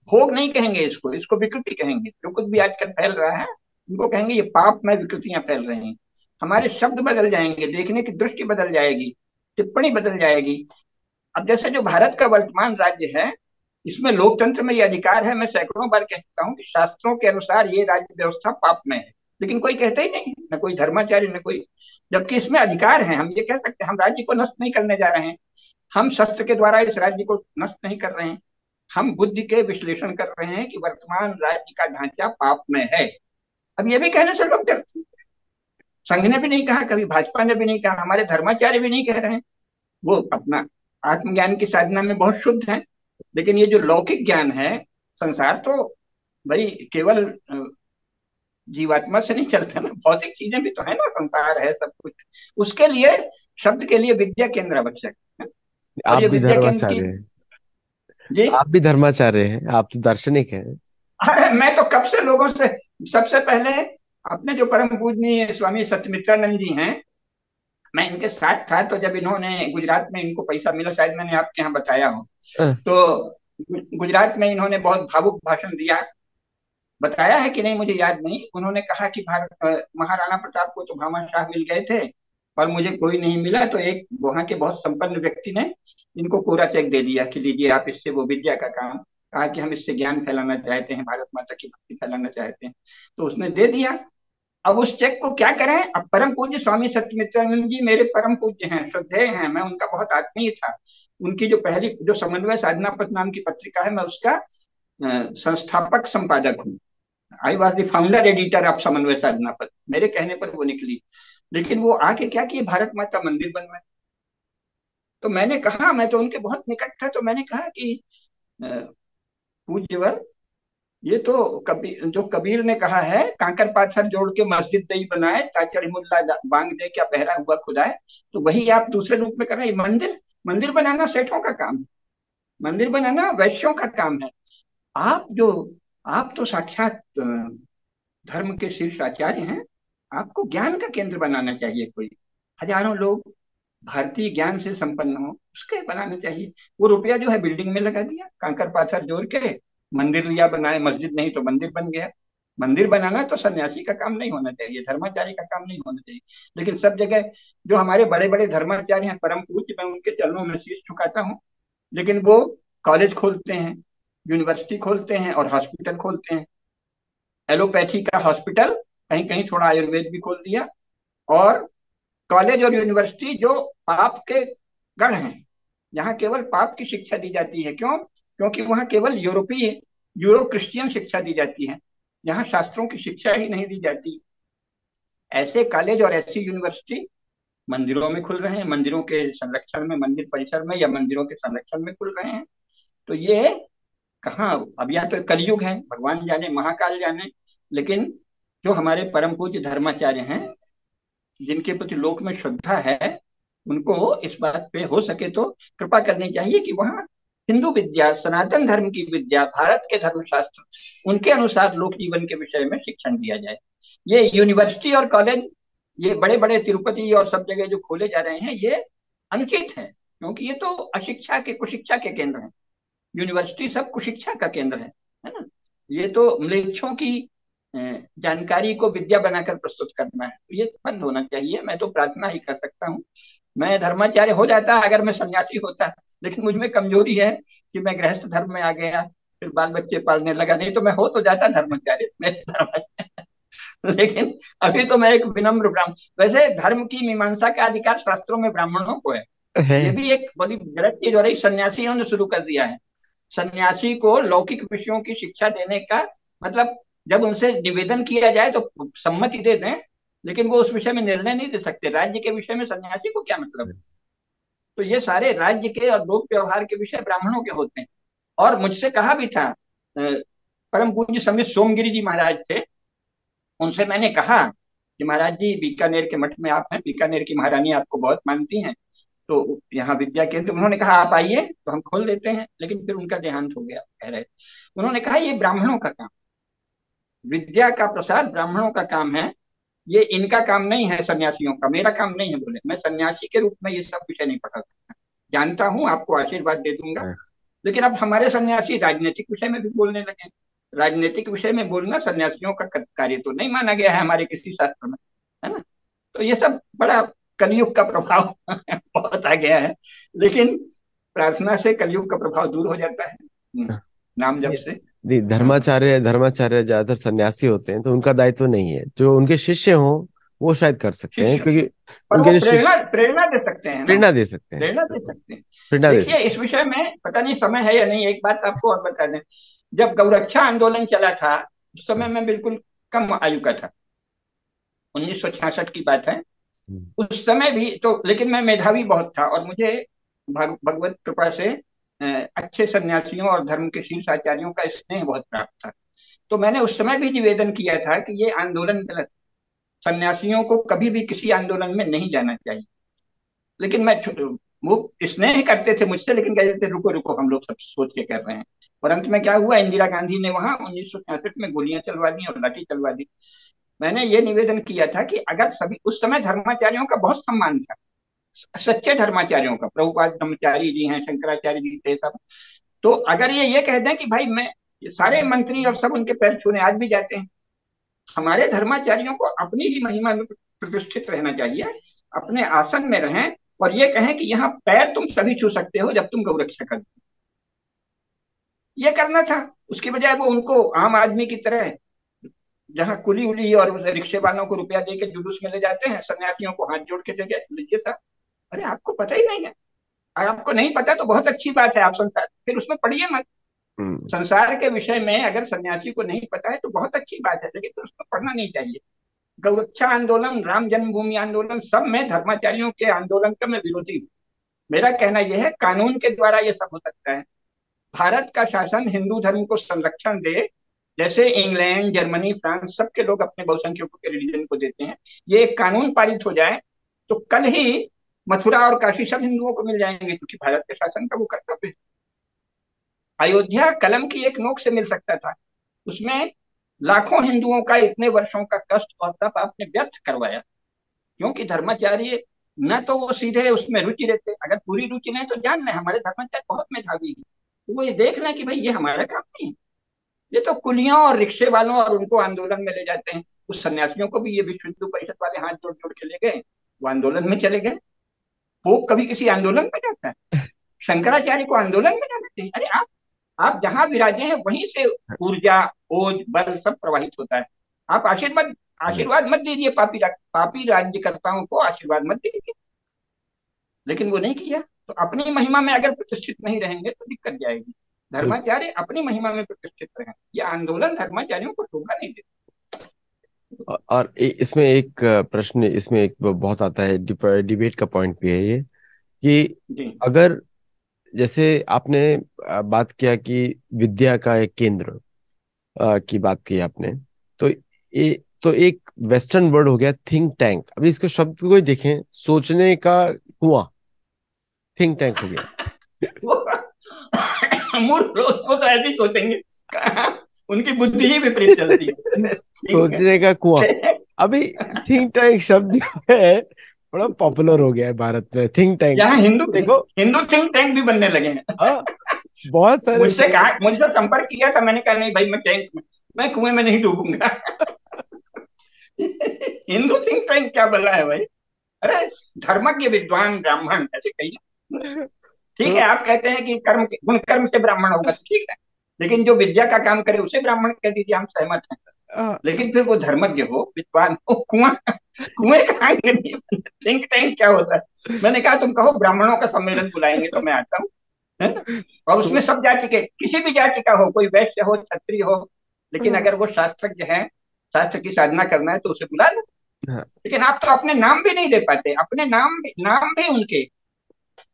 भोग नहीं कहेंगे इसको, इसको विकृति कहेंगे। जो कुछ भी आजकल फैल रहा है, उनको कहेंगे ये पाप में विकृतियां फैल रही हैं। हमारे शब्द बदल जाएंगे, देखने की दृष्टि बदल जाएगी, टिप्पणी बदल जाएगी। अब जैसे जो भारत का वर्तमान राज्य है, इसमें लोकतंत्र में ये अधिकार है। मैं सैकड़ों बार कह चुका हूँ कि शास्त्रों के अनुसार ये राज्य व्यवस्था पाप में है, लेकिन कोई कहता ही नहीं, न कोई धर्माचार्य, न कोई। जबकि इसमें अधिकार है, हम ये कह सकते हैं, हम राज्य को नष्ट नहीं करने जा रहे हैं, हम शस्त्र के द्वारा इस राज्य को नष्ट नहीं कर रहे हैं, हम बुद्धि के विश्लेषण कर रहे हैं कि वर्तमान राज्य का ढांचा पाप में है। अब ये भी कहने से लोग डरते हैं। संघ ने भी नहीं कहा, कभी भाजपा ने भी नहीं कहा, हमारे धर्माचार्य भी नहीं कह रहे हैं। वो अपना आत्मज्ञान की साधना में बहुत शुद्ध है। लेकिन ये जो लौकिक ज्ञान है, संसार तो भाई केवल जीवात्मा से नहीं चलता ना, भौतिक चीजें भी तो है ना, संसार है सब कुछ। उसके लिए, शब्द के लिए विद्या केंद्र आवश्यक है। और आप ये भी विद्या केंद्र की, धर्माचार्य हैं। जी, आप भी धर्माचार्य हैं, आप तो दार्शनिक हैं। अरे मैं तो कब से लोगों से, सबसे पहले अपने जो परम पूजनीय स्वामी सत्यमित्रानंद जी हैं, मैं इनके साथ था। तो जब इन्होंने गुजरात में, इनको पैसा मिला, शायद मैंने आपके यहाँ बताया हो, अ, तो गुजरात में इन्होंने बहुत भावुक भाषण दिया। बताया है कि नहीं मुझे याद नहीं। उन्होंने कहा कि महाराणा प्रताप को तो भामाशाह मिल गए थे, और मुझे कोई नहीं मिला। तो एक वहां के बहुत संपन्न व्यक्ति ने इनको कोरा चेक दे दिया कि लीजिए आप इससे वो विद्या का काम कहा कि हम इससे ज्ञान फैलाना चाहते हैं, भारत माता की भक्ति फैलाना चाहते हैं, तो उसने दे दिया। अब उस चेक को क्या करें? अब परम पूज्य स्वामी सत्यमित्रानंद जी मेरे परम पूज्य हैं, श्रद्धेय हैं, मैं उनका बहुत आत्मीय था। उनकी जो पहली जो समन्वय साधना पथ नाम की पत्रिका है, मैं उसका संस्थापक संपादक हूँ। I was the founder editor of समन्वय साधना पथ, मेरे कहने पर वो निकली। लेकिन वो आके क्या किए, भारत माता मंदिर बनवाए। तो मैंने कहा, मैं तो उनके बहुत निकट था, तो मैंने कहा कि पूज्यवर, ये तो जो कबीर ने कहा है, कांकर पाथर जोड़ के मस्जिद दई बनाए, ताचड़ मुल्ला बांग दे क्या बहरा हुआ खुदाए, तो वही आप दूसरे रूप में कर रहे हैं। मंदिर मंदिर बनाना सेठों का काम है, मंदिर बनाना वैश्यों का काम है। आप जो आप तो साक्षात धर्म के शीर्ष आचार्य हैं, आपको ज्ञान का केंद्र बनाना चाहिए। कोई हजारों लोग भारतीय ज्ञान से संपन्न हो, उसके बनाना चाहिए। वो रुपया जो है बिल्डिंग में लगा दिया, कंकर पाथर जोड़ के मंदिर लिया बनाए, मस्जिद नहीं तो मंदिर बन गया। मंदिर बनाना तो सन्यासी का काम नहीं होना चाहिए, धर्माचार्य का काम नहीं होना चाहिए। लेकिन सब जगह जो हमारे बड़े बड़े धर्माचार्य हैं, परम पूज्य, मैं उनके चरणों में शीश झुकाता हूँ, लेकिन वो कॉलेज खोलते हैं, यूनिवर्सिटी खोलते हैं और हॉस्पिटल खोलते हैं। एलोपैथी का हॉस्पिटल, कहीं कहीं थोड़ा आयुर्वेद भी खोल दिया। और कॉलेज और यूनिवर्सिटी जो पाप के गढ़ हैं, यहाँ केवल पाप की शिक्षा दी जाती है। क्यों? क्योंकि वहाँ केवल यूरोपीय यूरो क्रिश्चियन शिक्षा दी जाती है, यहाँ शास्त्रों की शिक्षा ही नहीं दी जाती। ऐसे कॉलेज और ऐसी यूनिवर्सिटी मंदिरों में खुल रहे हैं, मंदिरों के संरक्षण में, मंदिर परिसर में या मंदिरों के संरक्षण में खुल रहे हैं। तो ये कहाँ, अब या तो कलयुग है, भगवान जाने, महाकाल जाने। लेकिन जो हमारे परम पूज्य धर्माचार्य हैं, जिनके प्रति लोक में श्रद्धा है, उनको इस बात पे हो सके तो कृपा करनी चाहिए कि वहाँ हिंदू विद्या, सनातन धर्म की विद्या, भारत के धर्मशास्त्र, उनके अनुसार लोक जीवन के विषय में शिक्षण दिया जाए। ये यूनिवर्सिटी और कॉलेज, ये बड़े बड़े तिरुपति और सब जगह जो खोले जा रहे हैं, ये अनुचित है, क्योंकि ये तो अशिक्षा के, कुशिक्षा के केंद्र हैं। यूनिवर्सिटी सब कुशिक्षा का केंद्र है ना। ये तो म्लेच्छों की जानकारी को विद्या बनाकर प्रस्तुत करना है, तो ये बंद होना चाहिए। मैं तो प्रार्थना ही कर सकता हूँ, मैं धर्माचार्य हो जाता अगर मैं सन्यासी होता, लेकिन मुझ में कमजोरी है कि मैं गृहस्थ धर्म में आ गया, फिर बाल बच्चे पालने लगा, नहीं तो मैं हो तो जाता धर्माचार्य, मेरे धर्माचार्य। लेकिन अभी तो मैं एक विनम्र ब्राह्मण। वैसे धर्म की मीमांसा का अधिकार शास्त्रों में ब्राह्मणों को है, है। ये भी एक बड़ी गलत चीज हो रही, सन्यासियों ने शुरू कर दिया है। सन्यासी को लौकिक विषयों की शिक्षा देने का मतलब, जब उनसे निवेदन किया जाए तो सम्मति दे दें, लेकिन वो उस विषय में निर्णय नहीं दे सकते। राज्य के विषय में सन्यासी को क्या मतलब? तो ये सारे राज्य के और लोक व्यवहार के विषय ब्राह्मणों के होते हैं। और मुझसे कहा भी था, परम पूज्य समित सोमगिरी जी महाराज थे, उनसे मैंने कहा कि महाराज जी, बीकानेर के मठ में आप हैं, बीकानेर की महारानी आपको बहुत मानती हैं, तो यहाँ विद्या केंद्र, उन्होंने कहा आप आइए तो हम खोल देते हैं। लेकिन फिर उनका देहांत हो गया, कह रहे, उन्होंने कहा ये ब्राह्मणों का काम, विद्या का प्रसार ब्राह्मणों का काम है, ये इनका काम नहीं है, सन्यासियों का, मेरा काम नहीं है। बोले, मैं सन्यासी के रूप में ये सब विषय नहीं पढ़ा सकता, जानता हूँ आपको आशीर्वाद दे दूंगा, लेकिन अब हमारे सन्यासी राजनीतिक विषय में भी बोलने लगे। राजनीतिक विषय में बोलना सन्यासियों का कार्य तो नहीं माना गया है हमारे किसी शास्त्र में, है ना। तो ये सब बड़ा कलयुग का प्रभाव बहुत आ गया है, लेकिन प्रार्थना से कलयुग का प्रभाव दूर हो जाता है, नाम जप से। हाँ, धर्माचार्य धर्माचार्य ज्यादातर सन्यासी होते हैं, तो उनका दायित्व नहीं है। जो उनके शिष्य हों वो शायद कर सकते हैं, शिष्य, क्योंकि पर वो उनके जो शिष्य प्रेरणा प्रेरणा दे सकते हैं ना, प्रेरणा दे सकते हैं। प्रेरणा दे सकते हैं। प्रेरणा दे देखिए, सकते इस विषय में पता नहीं समय है या नहीं, एक बात आपको और बता दें। जब गौरक्षा आंदोलन चला था, उस समय हैं। मैं बिल्कुल कम आयु का था, 1966 की बात है। उस समय भी तो, लेकिन मैं मेधावी बहुत था, और मुझे भगवत कृपा से अच्छे सन्यासियों और धर्म के शीर्ष आचार्यों का स्नेह बहुत प्राप्त था। तो मैंने उस समय भी निवेदन किया था कि ये आंदोलन गलत, सन्यासियों को कभी भी किसी आंदोलन में नहीं जाना चाहिए। लेकिन मैं, वो स्नेह करते थे मुझसे, लेकिन कहते थे रुको रुको, हम लोग सब सोच के कर रहे हैं। और अंत में क्या हुआ, इंदिरा गांधी ने वहां 1966 में गोलियां चलवा दी और लाठी चलवा दी। मैंने ये निवेदन किया था कि अगर सभी, उस समय धर्माचार्यों का बहुत सम्मान था, सच्चे धर्माचार्यों का, प्रभुपाद ब्रह्मचारी जी हैं, शंकराचार्य जी थे सब। तो अगर ये कह दें कि भाई, मैं, ये सारे मंत्री और सब उनके पैर छूने आज भी जाते हैं, हमारे धर्माचार्यों को अपनी ही महिमा में प्रतिष्ठित रहना चाहिए, अपने आसन में रहें, और ये कहें कि यहाँ पैर तुम सभी छू सकते हो जब तुम गौरक्षा कर। ये करना था। उसकी बजाय वो उनको आम आदमी की तरह, जहाँ कुली उली और रिक्शे वालों को रुपया दे के जुलूस में ले जाते हैं, सन्यासियों को हाथ जोड़ के दे गए, लीजिए था। अरे आपको पता ही नहीं है। अगर आपको नहीं पता तो बहुत अच्छी बात है, आप संसार फिर उसमें पढ़िए मत। हम्म। संसार के विषय में अगर सन्यासी को नहीं पता है तो बहुत अच्छी बात है, लेकिन फिर उसमें पढ़ना नहीं चाहिए। गौरक्षा आंदोलन, राम जन्मभूमि आंदोलन, सब में धर्माचार्यों के आंदोलन का मैं विरोधी हूँ। मेरा कहना यह है कानून के द्वारा यह सब हो सकता है। भारत का शासन हिंदू धर्म को संरक्षण दे, जैसे इंग्लैंड, जर्मनी, फ्रांस, सबके लोग अपने बहुसंख्यकों के रिलीजन को देते हैं। ये एक कानून पारित हो जाए तो कल ही मथुरा और काशी सब हिंदुओं को मिल जाएंगे, क्योंकि भारत के शासन का वो कर्तव्य है। अयोध्या कलम की एक नोक से मिल सकता था। उसमें लाखों हिंदुओं का इतने वर्षों का कष्ट और तप आपने व्यर्थ करवाया, क्योंकि धर्माचार्य न तो वो सीधे उसमें रुचि रहते, अगर पूरी रुचि नहीं तो जान लें हमारे धर्माचार्य बहुत मेधावी है, तो वो ये देख लें कि भाई ये हमारा काम नहीं है। ये तो कुलियों और रिक्शे वालों और उनको आंदोलन में ले जाते हैं। उस सन्यासियों को भी ये विश्व हिंदू परिषद वाले हाथ जोड़ जोड़ के ले गए, वो आंदोलन में चले गए। पोप कभी किसी आंदोलन में जाता है? शंकराचार्य को आंदोलन में जाना चाहिए। अरे आप जहां विराजे हैं वहीं से ऊर्जा, ओज, बल सब प्रवाहित होता है। आप आशीर्वाद आशीर्वाद मत दीजिए, पापी राज्यकर्ताओं को आशीर्वाद मत दीजिए। लेकिन वो नहीं किया। तो अपनी महिमा में अगर प्रतिष्ठित नहीं रहेंगे तो दिक्कत जाएगी। बिल्कुल। धर्माचार्य अपनी महिमा में प्रतिष्ठित रहे, यह आंदोलन धर्माचार्यों को धोखा नहीं देता। और इसमें एक प्रश्न, इसमें एक बहुत आता है, डिबेट का पॉइंट भी है ये, कि जी। अगर जैसे आपने बात किया कि विद्या का एक केंद्र की बात की आपने, तो तो एक वेस्टर्न वर्ड हो गया थिंक टैंक। अभी इसको शब्द को ही देखें, सोचने का कुआं, थिंक टैंक हो गया। वो मूर्ख लोग वो तो ऐसे ही सोचेंगे, कहाँ उनकी बुद्धि ही विपरीत चलती है। ठीक सोचने का कुआं। है। अभी थिंक टैंक शब्द जो है बड़ा पॉपुलर हो गया है भारत में, थिंक टैंक। यहाँ हिंदू देखो, हिंदू थिंक टैंक भी बनने लगे हैं। हाँ, बहुत सारे मुझसे संपर्क किया था, मैंने कहा नहीं भाई, मैं टैंक में, मैं कुएं में नहीं डूबूंगा। हिंदू थिंक टैंक क्या बना है भाई? अरे धर्मज्ञ विद्वान ब्राह्मण ऐसे कहिए। ठीक है, तो आप कहते हैं कि गुण कर्म से ब्राह्मण होगा तो ठीक है, लेकिन जो विद्या का काम करे उसे ब्राह्मण कह दीजिए, हम सहमत हैं। आ, लेकिन फिर वो धर्मज्ञ हो, विद्वान हो, कुआं कुएं कहाँ थिंक टैंक क्या होता है? मैंने कहा तुम कहो ब्राह्मणों का सम्मेलन बुलाएंगे तो मैं आता हूँ, है ना? और सो उसमें सब जाति के, किसी भी जाति का हो, कोई वैश्य हो, क्षत्रिय हो, लेकिन हाँ, अगर वो शास्त्रज्ञ है, शास्त्र की साधना करना है तो उसे बुला लो। हाँ, लेकिन आप तो अपने नाम भी नहीं दे पाते, अपने नाम भी उनके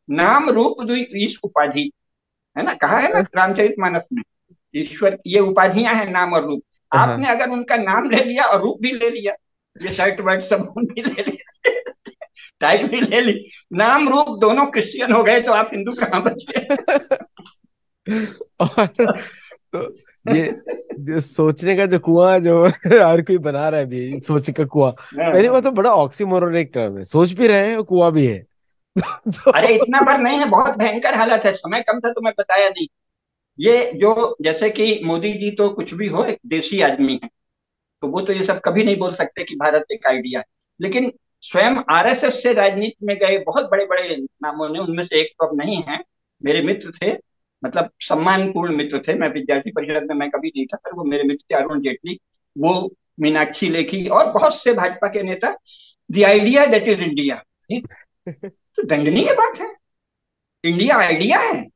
नाम रूप दुई ईश उपाधि, है ना, कहा है ना रामचरितमानस में, ईश्वर ये उपाधियां हैं, नाम और रूप। हाँ, आपने अगर उनका नाम ले लिया और रूप भी ले लिया, ये शर्ट वर्ट सब भी ले लिया, टाई भी ले ली, नाम रूप दोनों क्रिश्चियन हो गए, तो आप हिंदू कहाँ बचे? और तो ये सोचने का जो कुआं जो हर कोई बना रहा है भी, सोच का कुआं, पहली बात तो बड़ा ऑक्सीमोरोनिक टर्म है, सोच भी रहे हैं और कुआं भी है। अरे तो इतना भर नहीं है, बहुत भयंकर हालत है, समय कम था तो मैं बताया नहीं। ये जो, जैसे कि मोदी जी तो कुछ भी हो, एक देसी आदमी है, तो वो तो ये सब कभी नहीं बोल सकते कि भारत एक आइडिया है। लेकिन स्वयं आरएसएस से राजनीति में गए बहुत बड़े बड़े नामों ने, उनमें से एक तो अब नहीं है, मेरे मित्र थे, मतलब सम्मानपूर्ण मित्र थे, मैं विद्यार्थी परिषद में मैं कभी नहीं था, पर वो मेरे मित्र थे, अरुण जेटली, वो मीनाक्षी लेखी और बहुत से भाजपा के नेता। The idea that is India, तो दंडनीय बात है। इंडिया आइडिया है।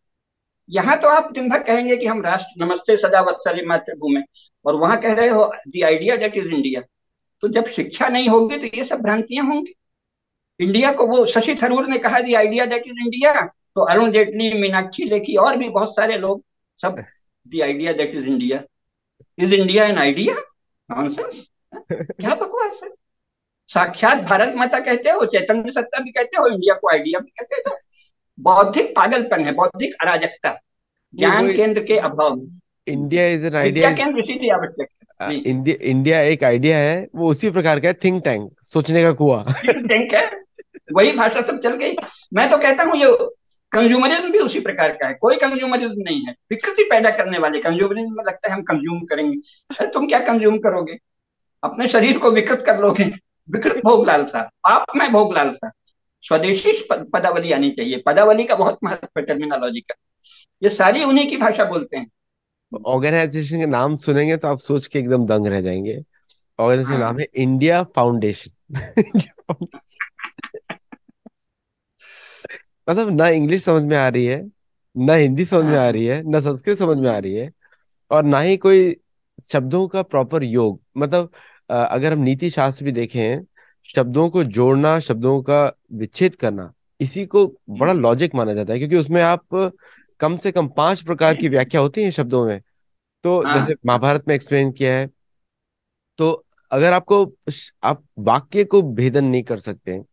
यहाँ तो आप दिन भर कहेंगे कि हम राष्ट्र नमस्ते सदा वत्सले मातृभूमि, और वहां कह रहे हो the idea that is India. तो जब शिक्षा नहीं होगी तो ये सब भ्रांतियां होंगी। इंडिया को वो शशि थरूर ने कहा the idea that is India, तो अरुण जेटली, मीनाक्षी लेखी और भी बहुत सारे लोग सब the idea that is India. Is India an idea? Nonsense, क्या बकवास है। साक्षात भारत माता कहते हो, चैतन्य सत्ता भी कहते हो, इंडिया को आइडिया भी कहते हो। बौद्धिक पागलपन है, बौद्धिक अराजकता, नहीं, वो ज्ञान केंद्र के अभाव में। India is an idea Vidya is, केंद्र इसीलिए आवश्यक है जी। इंडिया इंडिया एक आइडिया है, वो उसी प्रकार का है, थिंक टैंक, सोचने का कुआं। थिंक टैंक है, वही भाषा सब चल गई। मैं तो कहता हूँ ये कंज्यूमरिज्म भी उसी प्रकार का है, कोई कंज्यूमरिज्म नहीं है, विकृति पैदा करने वाले कंज्यूमरिज्म में लगता है हम कंज्यूम करेंगे। अरे तुम क्या कंज्यूम करोगे? अपने शरीर को विकृत कर लोगे। विकृत भोग लालसा, आप में भोग लालसा। स्वदेशी पदावली आनी चाहिए, पदावली का बहुत महत्व है टर्मिनोलॉजी का। ये सारी उन्हीं की भाषा बोलते हैं। ऑर्गेनाइजेशन के नाम सुनेंगे तो आप सोच के एकदम दंग रह जाएंगे। ऑर्गेनाइजेशन नाम हाँ है इंडिया फाउंडेशन। मतलब ना इंग्लिश समझ में आ रही है, ना हिंदी समझ में आ हाँ रही है, ना संस्कृत समझ में आ रही है, और ना ही कोई शब्दों का प्रॉपर योग। मतलब अगर हम नीति शास्त्र भी देखें, शब्दों को जोड़ना, शब्दों का विच्छेद करना, इसी को बड़ा लॉजिक माना जाता है, क्योंकि उसमें आप कम से कम 5 प्रकार की व्याख्या होती है शब्दों में। तो हाँ जैसे हाँ। महाभारत में एक्सप्लेन किया है। तो अगर आप वाक्य को भेदन नहीं कर सकते हैं,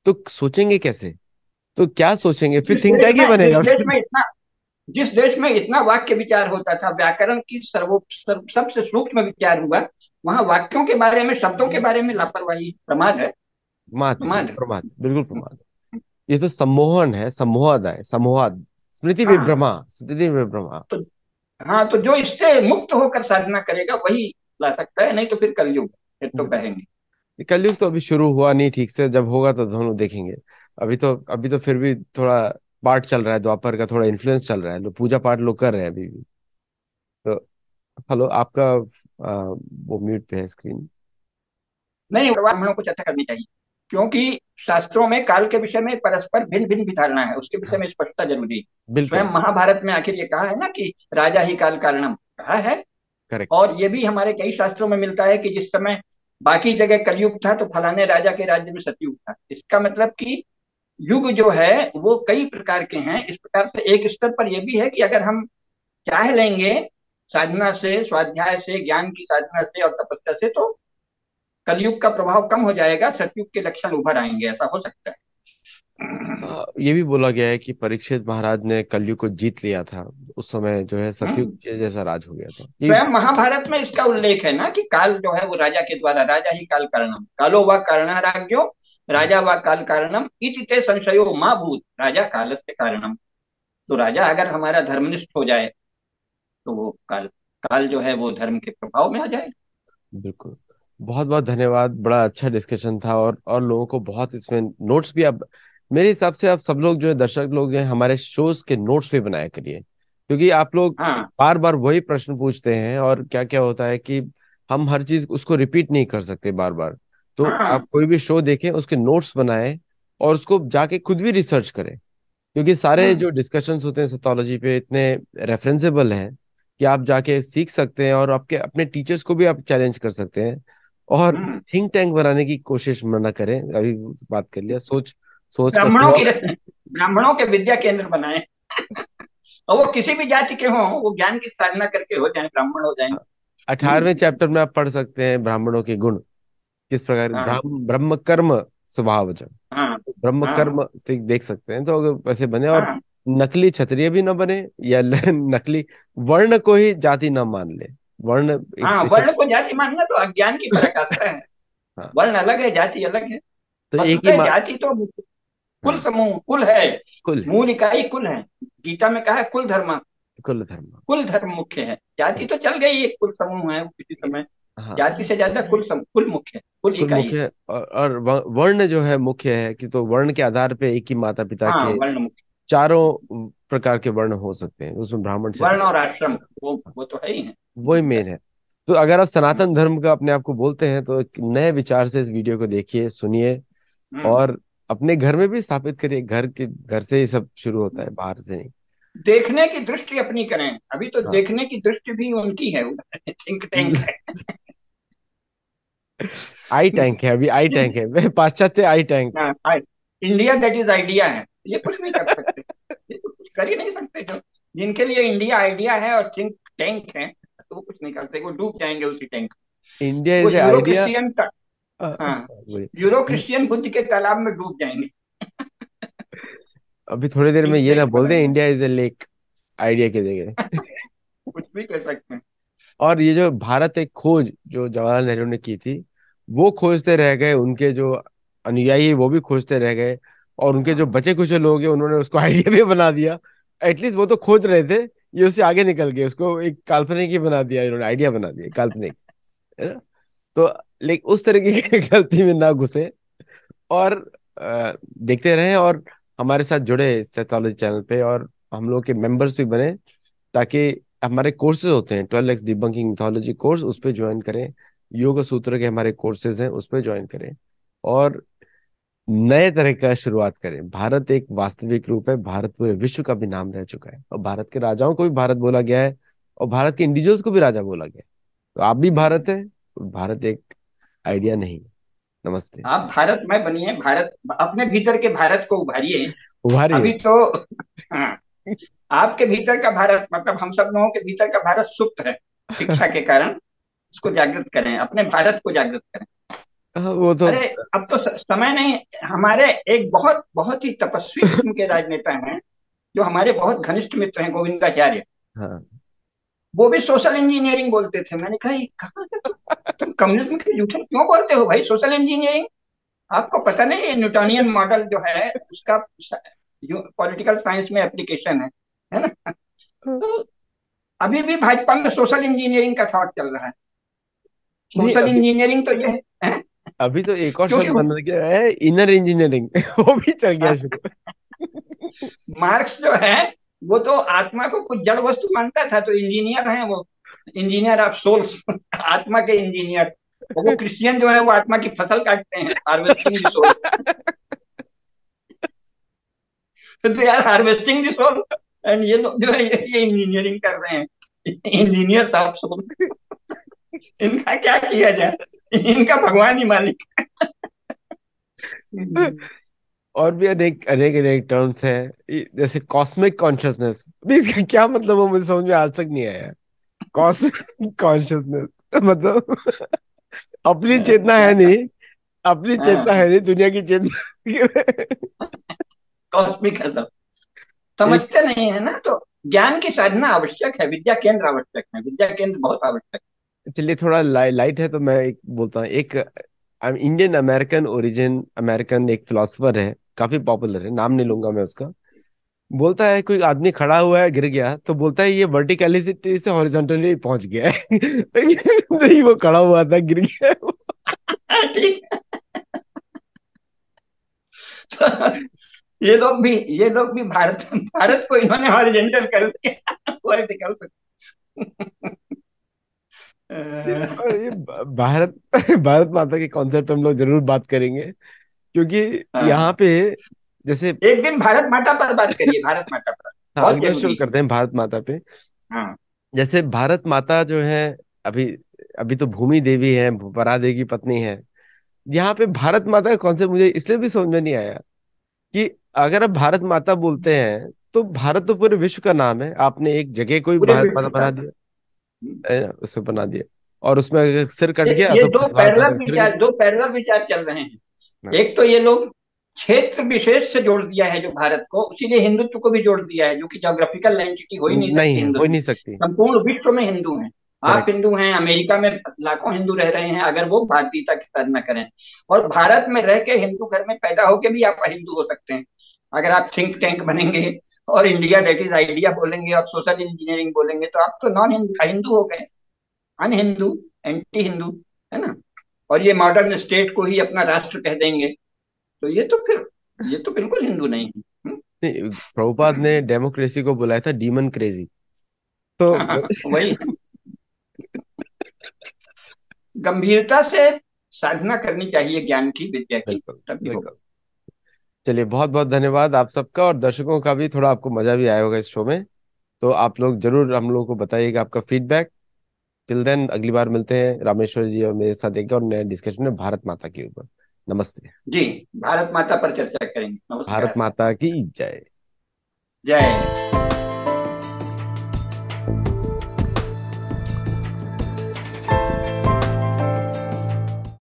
तो सोचेंगे कैसे? तो क्या सोचेंगे फिर? थिंक टैंक ही जिस बनेगा देश फिर। में इतना जिस देश में इतना वाक्य विचार होता था, व्याकरण की सबसे सूक्ष्म विचार हुआ, वहां वाक्यों के बारे में, शब्दों के बारे में लापरवाही, प्रमाद है। प्रमाद है ये, प्रमाद है। प्रमाद, बिल्कुल प्रमाद है। ये तो सम्मोहन है, सम्मोहद है, सम्मोहद, स्मृति हाँ विभ्रमा, स्मृति विभ्रमा। तो हाँ, तो जो इससे मुक्त होकर साधना करेगा वही ला सकता है, नहीं तो फिर कलयुग है, फिर तो कहेंगे। ये कलयुग तो अभी शुरू हुआ नहीं ठीक से, जब होगा तो हम लोग देखेंगे। अभी तो फिर भी थोड़ा पार्ट चल रहा है, द्वापर का थोड़ा इन्फ्लुएंस चल रहा है, लोग पूजा पाठ लोग कर रहे हैं अभी भी। तो हेलो, आपका वो म्यूट पे है स्क्रीन। नहीं, ब्राह्मणों को चर्चा करनी चाहिए, क्योंकि शास्त्रों में काल के विषय में परस्पर भिन्न भिन्न भी धारणा है, उसके विषय हाँ, में स्पष्टता जरूरी है। बिल्कुल। स्वयं महाभारत में आखिर ये कहा है ना कि राजा ही काल कारणम, कहा है। करेक्ट। और ये भी हमारे कई शास्त्रों में मिलता है कि जिस समय बाकी जगह कलयुग था तो फलाने राजा के राज्य में सतयुग था। इसका मतलब कि युग जो है वो कई प्रकार के हैं। इस प्रकार से एक स्तर पर यह भी है कि अगर हम चाह लेंगे साधना से, स्वाध्याय से, ज्ञान की साधना से और तपस्या से, तो कलयुग का प्रभाव कम हो जाएगा, सतयुग के लक्षण उभर आएंगे, ऐसा हो सकता है। ये भी बोला गया है कि परीक्षित महाराज ने कलयुग को जीत लिया था। उस समय जो है सतयुग हम्म। के जैसा राज हो गया था ये। स्वयं महाभारत में इसका उल्लेख है ना कि काल जो है वो राजा के द्वारा, राजा ही काल कारणम, कालो व कारणराज्ञो, राजा व काल कारणम इति ते संशयो माँ भूत, राजा काल से कारणम। तो राजा अगर हमारा धर्मनिष्ठ हो जाए तो वो काल काल जो है वो धर्म के प्रभाव में आ जाएगा। बिल्कुल। बहुत बहुत धन्यवाद, बड़ा अच्छा डिस्कशन था, और लोगों को बहुत इसमें नोट्स भी, अब मेरे हिसाब से आप सब लोग जो है, दर्शक लोग हैं, हमारे शोज के नोट्स भी बनाया करिए, क्योंकि आप लोग हाँ बार बार वही प्रश्न पूछते हैं, और क्या क्या होता है कि हम हर चीज उसको रिपीट नहीं कर सकते बार बार। तो हाँ। आप कोई भी शो देखें, उसके नोट्स बनाएं, और उसको जाके खुद भी रिसर्च करें, क्योंकि सारे हम्म जो डिस्कशंस होते हैं सेटोलॉजी पे इतने रेफरेंसेबल हैं कि आप जाके सीख सकते हैं, और आपके अपने टीचर्स को भी आप चैलेंज कर सकते हैं। और हम्म। थिंक टैंक बनाने की कोशिश ना करें, अभी बात कर लिया, सोच सोच का ब्राह्मणों की कुआं। ब्राह्मणों के विद्या केंद्र बनाए, और वो किसी भी जाति के हों, वो ज्ञान की साधना करके हो जाए, ब्राह्मण हो जाए। 18वें चैप्टर में आप पढ़ सकते हैं ब्राह्मणों के गुण, किस प्रकार हाँ ब्रह्म कर्म स्वभाव। हाँ ब्रह्म हाँ कर्म से देख सकते हैं, तो अगर वैसे बने, और हाँ नकली क्षत्रिय भी ना बने, या नकली वर्ण को ही जाति ना मान ले। वर्ण एक हाँ। स्पेशल। वर्ण को जाति मानना तो अज्ञान की पराकाष्ठा है। हाँ। वर्ण अलग है, जाति अलग है। तो एक ही वस्तुतः जाति तो कुल हाँ, समूह, कुल है, कुल है, मूल इकाई कुल है। गीता में कहा है कुल धर्म, कुल धर्म। कुल धर्म मुख्य है। जाति कुल, तो चल गई, एक कुल समूह है किसी समय। हाँ, जाति से ज्यादा कुल मुख्य है, कुल कुल इकाई है। मुख्य है, और वर्ण जो है मुख्य है, कि तो वर्ण के आधार पे एक ही माता पिता हाँ के वर्ण मुख्य। चारों प्रकार के वर्ण हो सकते हैं, उसमें ब्राह्मण वर्ण क्षत्रिय। और आश्रम, वो तो है ही है। वही मेन है। तो अगर आप सनातन धर्म का अपने आप को बोलते हैं, तो एक नए विचार से इस वीडियो को देखिए, सुनिए, हम्म। और अपने घर में भी स्थापित करिए। घर से ही सब शुरू होता है, बाहर से नहीं। देखने की दृष्टि अपनी करें, अभी तो हाँ। देखने की दृष्टि भी उनकी है, थिंक टैंक है। आई टैंक है, अभी आई टैंक है, पाश्चात्य आई टैंक। हाँ, इंडिया दैट इज आइडिया है, ये कुछ नहीं कर सकते, ये तो कुछ कर ही नहीं सकते। जो जिनके लिए इंडिया आइडिया है और थिंक टैंक है, तो वो कुछ नहीं करते, वो डूब जाएंगे उसी टैंक। इंडिया वो is a euro idea. Christian, हाँ, यूरो क्रिश्चियन बुद्ध के तालाब में डूब जाएंगे। अभी थोड़ी देर में थिंक ये ना टैंक बोल दें बनाएंगे, India is a lake, idea की जगह। कुछ भी कर सकते हैं। और ये जो भारत एक खोज जो जवाहरलाल नेहरू ने की थी, वो खोजते रह गए, उनके जो अनुयायी वो भी खोजते रह गए, और उनके जो हाँ बचे कुछ लोग हैं उन्होंने उसको आइडिया भी बना दिया। एटलीस्ट वो तो खोज रहे थे, ये उससे आगे निकल गए, उसको एक काल्पनिक ही बना दिया, इन्होंने आइडिया बना दिया काल्पनिक, है ना? तो लेकिन उस तरीके की गलती में ना घुसे, और देखते रहें, और हमारे साथ जुड़े साइकोलॉजी चैनल पे, और हम लोग के मेंबर्स भी बने, ताकि हमारे कोर्सेज होते हैं, 12x डिबंकिंग मिथोलॉजी कोर्स, उस पे ज्वाइन करें। योग सूत्र के हमारे कोर्सेज हैं, उस पे ज्वाइन करें। और नए तरह का शुरुआत करें। भारत एक वास्तविक रूप है, भारत पूरे विश्व का भी नाम रह चुका है, और भारत के राजाओं को भी भारत बोला गया है, और भारत के इंडिविजुअल्स को भी राजा बोला गया है। तो आप भी भारत है, भारत एक आइडिया नहीं है। नमस्ते। आप भारतमय बनिए, भारत अपने भीतर के भारत को उभारिए। उभारिए। अभी तो हाँ, आपके भीतर का भारत मतलब हम सब लोगों के भीतर का भारत सुप्त है शिक्षा के कारण। उसको जागृत करें, अपने भारत को जागृत करें। हाँ, वो तो। अरे अब तो समय नहीं। हमारे एक बहुत बहुत ही तपस्वी किस्म के राजनेता हैं जो हमारे बहुत घनिष्ठ मित्र हैं, गोविंदाचार्य। हाँ। वो भी सोशल इंजीनियरिंग बोलते थे। मैंने कहा ये कहाँ से तुम कम्युनिज्म के जूठन क्यों बोलते हो भाई, सोशल इंजीनियरिंग? आपको पता नहीं ये न्यूटोनियन मॉडल जो है उसका पॉलिटिकल साइंस में एप्लीकेशन है ना? तो अभी भी भाजपा में सोशल इंजीनियरिंग का थॉट चल रहा है। नहीं, सोशल अभी इंजीनियरिंग तो ये है अभी तो एक और क्योंकि शब्द बन गया है, इनर इंजीनियरिंग। वो भी चल गया शुरू। मार्क्स जो है वो तो आत्मा को कुछ जड़ वस्तु मानता था, तो इंजीनियर है वो, इंजीनियर ऑफ सोल्स। आत्मा के इंजीनियर। और वो क्रिश्चियन जो है वो आत्मा की फसल काटते हैं, हार्वेस्टिंग द सोल। तो they are harvesting the soul. And ये लोग जो है ये इंजीनियरिंग कर रहे हैं, इंजीनियर ऑफ सोल। इनका क्या किया जाए, इनका भगवान ही मालिक। और भी अनेक अनेक अनेक टर्म्स हैं, जैसे कॉस्मिक कॉन्शियसनेस, भी इसका क्या मतलब वो मुझे समझ में आज तक नहीं आया। कॉस्मिक कॉन्शियसनेस मतलब अपनी चेतना है नहीं, अपनी चेतना है हाँ, नहीं, दुनिया की चेतना। कॉस्मिक है सब। एक, समझते नहीं है ना, तो ज्ञान की साधना आवश्यक है, विद्या केंद्र आवश्यक है, विद्या केंद्र बहुत आवश्यक चलिए थोड़ा लाइट है तो मैं एक बोलता हूँ। एक इंडियन अमेरिकन ओरिजिन अमेरिकन एक फिलोसफर है, काफी पॉपुलर है, नाम नहीं लूंगा मैं उसका। बोलता है कोई आदमी खड़ा हुआ है, गिर गया, तो बोलता है ये वर्टिकलिटी से हॉरिजॉन्टली पहुंच गया है। नहीं, वो खड़ा हुआ था, गिर गया। है। ठीक है। तो ये लोग भी भारत भारत को इन्होंने हॉरिजॉन्टल कर दिया, वर्टिकल। और ये भारत भारत माता के कॉन्सेप्ट हम लोग जरूर बात करेंगे, क्योंकि यहाँ हाँ, पे जैसे, एक दिन भारत माता पर बात करिए, भारत माता पर। हाँ, बहुत अगला शो जरूरी करते हैं भारत माता पे। है। हाँ। जैसे भारत माता जो है, अभी अभी तो भूमि देवी है, परादे की पत्नी है। यहाँ पे भारत माता का कॉन्सेप्ट मुझे इसलिए भी समझ में नहीं आया कि अगर आप भारत माता बोलते हैं तो भारत तो पूरे विश्व का नाम है, आपने एक जगह को भी पूरे भारत माता विश्व का। बना दिया है ना, उसको बना दिया। और उसमें अगर सिर कट ये गया ये तो दो बस भारत माता पैरेलल का सिर कट विचार, दो पैरेलल विचार चल रहे हैं। गया। एक तो ये लोग क्षेत्र विशेष से जोड़ दिया है जो भारत को, इसीलिए हिंदुत्व को भी जोड़ दिया है, जो कि जोग्राफिकल एंटिटी हो ही नहीं नहीं सकती है, हो ही हिंदुत्व। नहीं सकती। संपूर्ण विश्व में हिंदू हैं। आप करेक्ट। हिंदू हैं, अमेरिका में लाखों हिंदू रह रहे हैं, अगर वो भारतीयता की साधना करें। और भारत में रह के हिंदू घर में पैदा होके भी आप हिंदू हो सकते हैं, अगर आप थिंक टैंक बनेंगे और इंडिया दैट इज आइडिया बोलेंगे और सोशल इंजीनियरिंग बोलेंगे, तो आप तो नॉन हिंदू हिंदू हो गए, अन हिंदू, एंटी हिंदू, है ना? और ये मॉडर्न स्टेट को ही अपना राष्ट्र कह देंगे, तो ये तो बिल्कुल हिंदू नहीं है। नहीं, प्रभुपाद ने डेमोक्रेसी को बुलाया था डीमन क्रेजी। तो हाँ, वही है। गंभीरता से साधना करनी चाहिए ज्ञान की, विद्या की, बिल्कुल तभी होगा। बिल्कुल। चलिए बहुत बहुत धन्यवाद आप सबका, और दर्शकों का भी, थोड़ा आपको मजा भी आया होगा इस शो में। तो आप लोग जरूर हम लोग को बताइएगा आपका फीडबैक। टिल देन, अगली बार मिलते हैं रामेश्वर जी और मेरे साथ एक और नए डिस्कशन में भारत माता के ऊपर। नमस्ते। जी, भारत माता पर चर्चा करेंगे। भारत नमस्कार। माता की जय। जय।